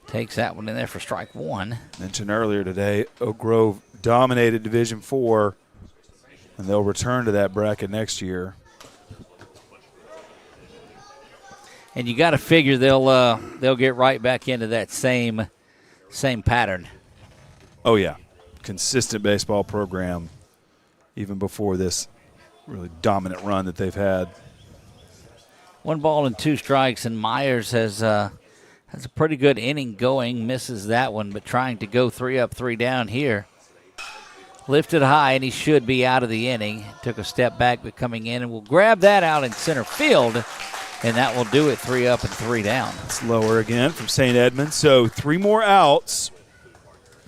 Takes that one in there for strike 1. Mentioned earlier today, Oak Grove dominated Division IV, and they'll return to that bracket next year. And you got to figure they'll get right back into that same pattern. Oh yeah, consistent baseball program, even before this really dominant run that they've had. 1 ball and 2 strikes, and Myers has a pretty good inning going. Misses that one, but trying to go 3 up, 3 down here. Lifted high, and he should be out of the inning. Took a step back, but coming in, and we'll grab that out in center field, and that will do it. 3 up and 3 down. It's lower again from St. Edmunds. So 3 more outs.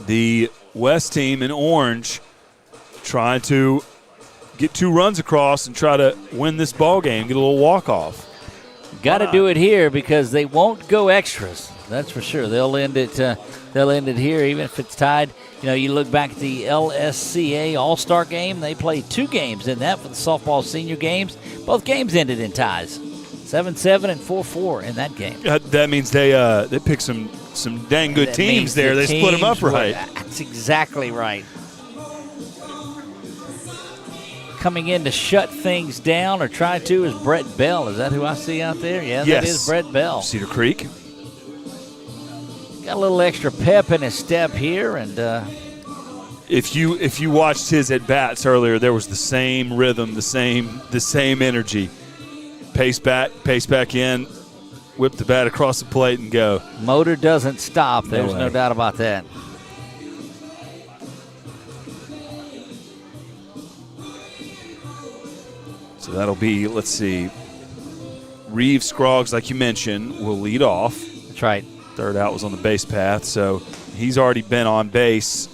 The West team in orange trying to get 2 runs across and try to win this ball game, get a little walk-off. Got to do it here because they won't go extras. That's for sure. They'll end it. They'll end it here, even if it's tied. You know, you look back at the LSCA All-Star game. They played 2 games in that for the softball senior games. Both games ended in ties, 7-7 and 4-4 in that game. That means they picked some dang good teams there. They split them up right. That's exactly right. Coming in to shut things down or try to is Brett Bell. Is that who I see out there? Yeah, yes. That is Brett Bell. Cedar Creek. Got a little extra pep in his step here, and if you watched his at bats earlier, there was the same rhythm, the same energy. Pace back in, whip the bat across the plate, and go. Motor doesn't stop. There's no doubt about that. So that'll be, let's see, Reeves Scroggs, like you mentioned, will lead off. That's right. Third out was on the base path, so he's already been on base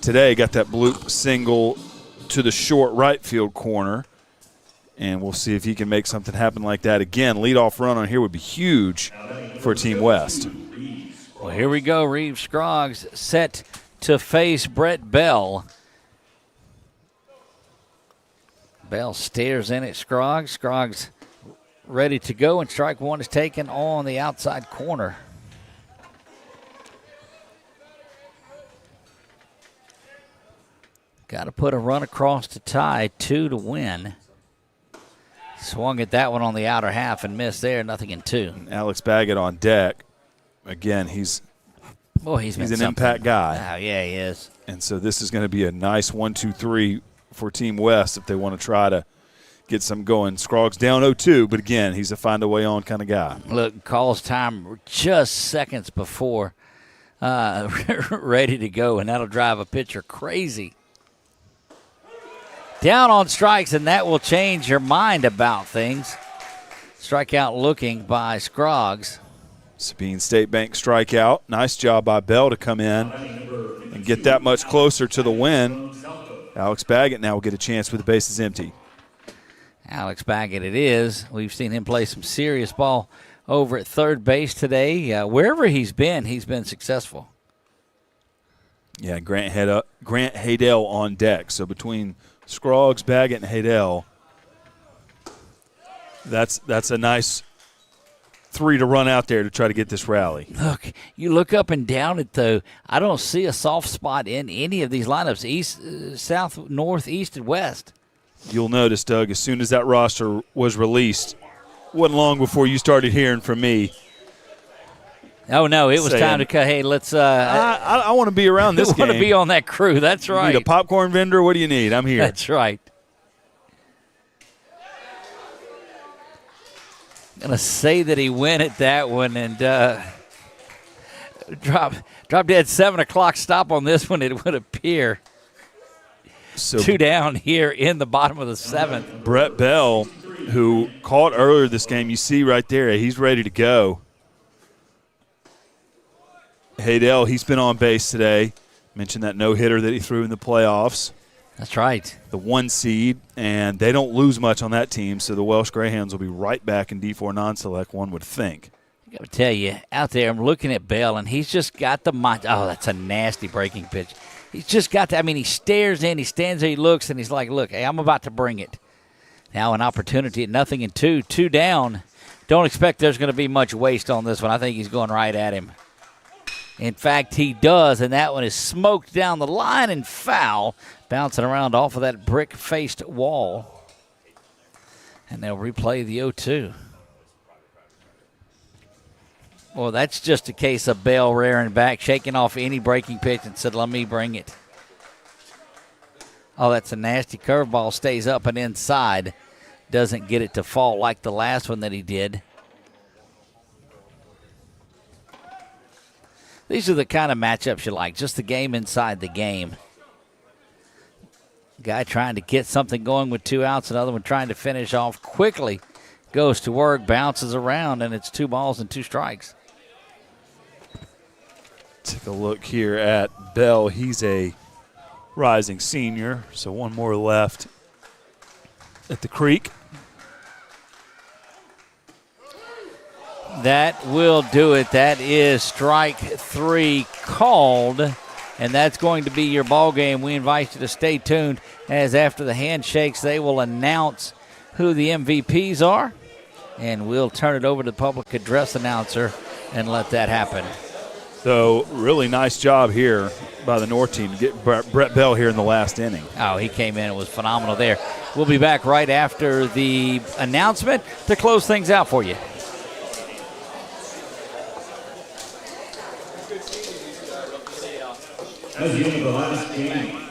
today. Got that bloop single to the short right field corner. And we'll see if he can make something happen like that again. Leadoff run on here would be huge for Team West. Well, here we go. Reeves Scroggs set to face Brett Bell. Bell stares in at Scroggs. Scroggs ready to go, and strike one is taken on the outside corner. Got to put a run across to tie, 2 to win. Swung at that one on the outer half and missed there, nothing in 2. And Alex Baggett on deck. Again, he's an impact guy. Oh, yeah, he is. And so this is going to be a nice 1-2-3 for Team West if they want to try to get some going. Scroggs down 0-2, but again, he's a find-a-way-on kind of guy. Look, calls time just seconds before ready to go, and that'll drive a pitcher crazy. Down on strikes, and that will change your mind about things. Strikeout looking by Scroggs. Sabine State Bank strikeout. Nice job by Bell to come in and get that much closer to the win. Alex Baggett now will get a chance with the bases empty. Alex Baggett it is. We've seen him play some serious ball over at third base today. Wherever he's been successful. Yeah, Grant Haydell on deck. So between Scroggs, Baggett, and Haydell, that's a nice 3 to run out there to try to get this rally. Look, you look up and down it, though. I don't see a soft spot in any of these lineups, east, south, north, east, and west. You'll notice, Doug, as soon as that roster was released, wasn't long before you started hearing from me. Oh, no, it was time to cut. Hey, let's I want to be around this game. I want to be on that crew. That's right. You need a popcorn vendor? What do you need? I'm here. That's right. I'm going to say that he went at that one and drop dead 7 o'clock stop on this one, it would appear. So 2 down here in the bottom of the 7th. Brett Bell, who caught earlier this game, you see right there, he's ready to go. Haydell, he's been on base today. Mentioned that no-hitter that he threw in the playoffs. That's right. The 1 seed, and they don't lose much on that team, so the Welsh Greyhounds will be right back in D4 non-select, one would think. I got to tell you, out there, I'm looking at Bell, and he's just got the mind. Oh, that's a nasty breaking pitch. He's just got the, he stares in, he stands there, he looks, and he's like, look, hey, I'm about to bring it. Now an opportunity at 0-2, 2 down. Don't expect there's going to be much waste on this one. I think he's going right at him. In fact, he does, and that one is smoked down the line and foul, bouncing around off of that brick-faced wall. And they'll replay the 0-2. Well, that's just a case of Bell rearing back, shaking off any breaking pitch and said, let me bring it. Oh, that's a nasty curveball, stays up and inside. Doesn't get it to fall like the last one that he did. These are the kind of matchups you like, just the game inside the game. Guy trying to get something going with 2 outs, another one trying to finish off quickly. Goes to work, bounces around, and it's 2 balls and 2 strikes. Take a look here at Bell. He's a rising senior, so 1 more left at the creek. That will do it. That is strike 3 called, and that's going to be your ball game. We invite you to stay tuned, as after the handshakes, they will announce who the MVPs are, and we'll turn it over to the public address announcer and let that happen. So really nice job here by the North team to get Brett Bell here in the last inning. Oh, he came in. It was phenomenal there. We'll be back right after the announcement to close things out for you. As the end of the last game,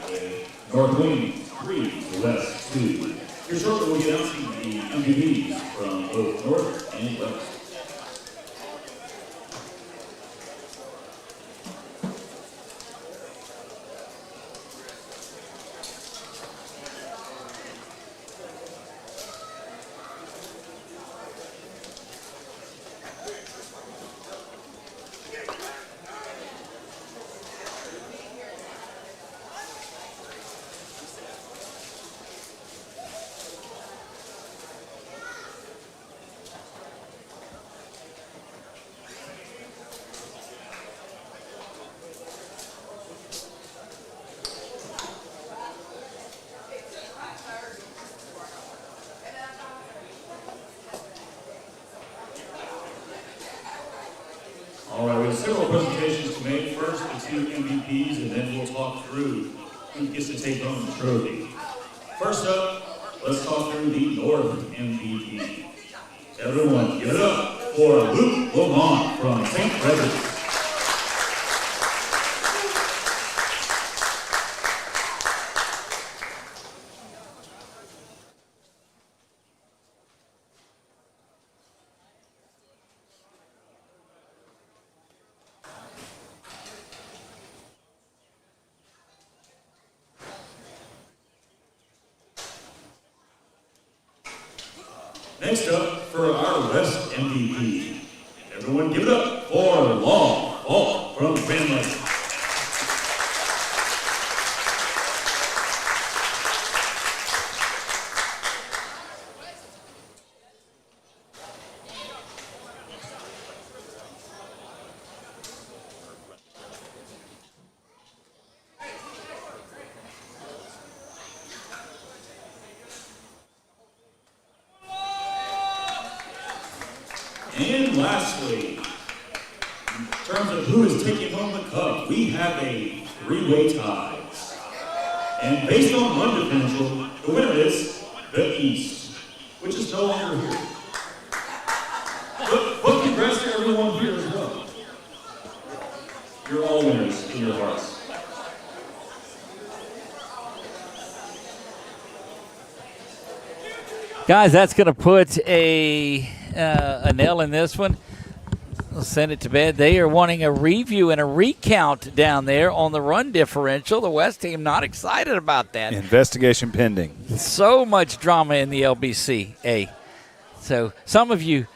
North winning 3, West 2. Your short will be announcing the MVPs from both North and West. All right, we have several presentations to make. First, the two MVPs, and then we'll talk through who gets to take home the trophy. First up, let's talk through the North MVP. Everyone, give it up for Luke Lamont from St. Frederick. Next up, for our West MVP, everyone give it up for Long Ball from Grand Lake. And lastly, in terms of who is taking home the cup, we have a three-way tie. And based on run differential, the winner is the East, which is no longer here. But congrats to everyone here as well. You're all winners in your hearts. Guys, that's going to put a nail in this one. We'll send it to bed. They are wanting a review and a recount down there on the run differential. The West team not excited about that. Investigation pending. So much drama in the LBCA. So some of you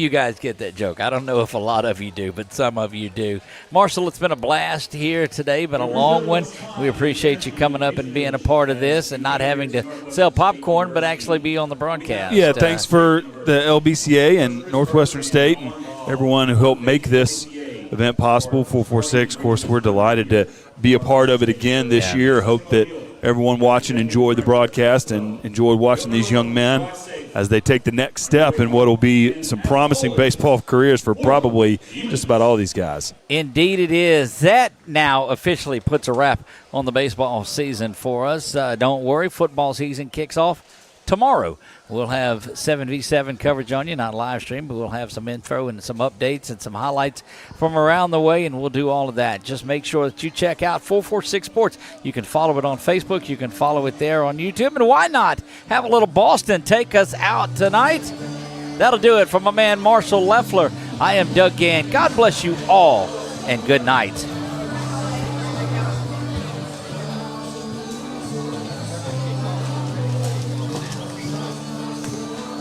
guys get that joke. I don't know if a lot of you do, but some of you do. Marshall, it's been a blast here today, been a long one. We appreciate you coming up and being a part of this and not having to sell popcorn, but actually be on the broadcast. Yeah, thanks for the LBCA and Northwestern State and everyone who helped make this event possible. 446, of course, we're delighted to be a part of it again this year. Hope that everyone watching enjoyed the broadcast and enjoyed watching these young men as they take the next step in what will be some promising baseball careers for probably just about all these guys. Indeed it is. That now officially puts a wrap on the baseball season for us. Don't worry, football season kicks off tomorrow. We'll have 7v7 coverage on you, not live stream, but we'll have some info and some updates and some highlights from around the way, and we'll do all of that. Just make sure that you check out 446 Sports. You can follow it on Facebook. You can follow it there on YouTube. And why not have a little Boston take us out tonight? That'll do it from my man Marshall Leffler. I am Doug Gann. God bless you all, and good night.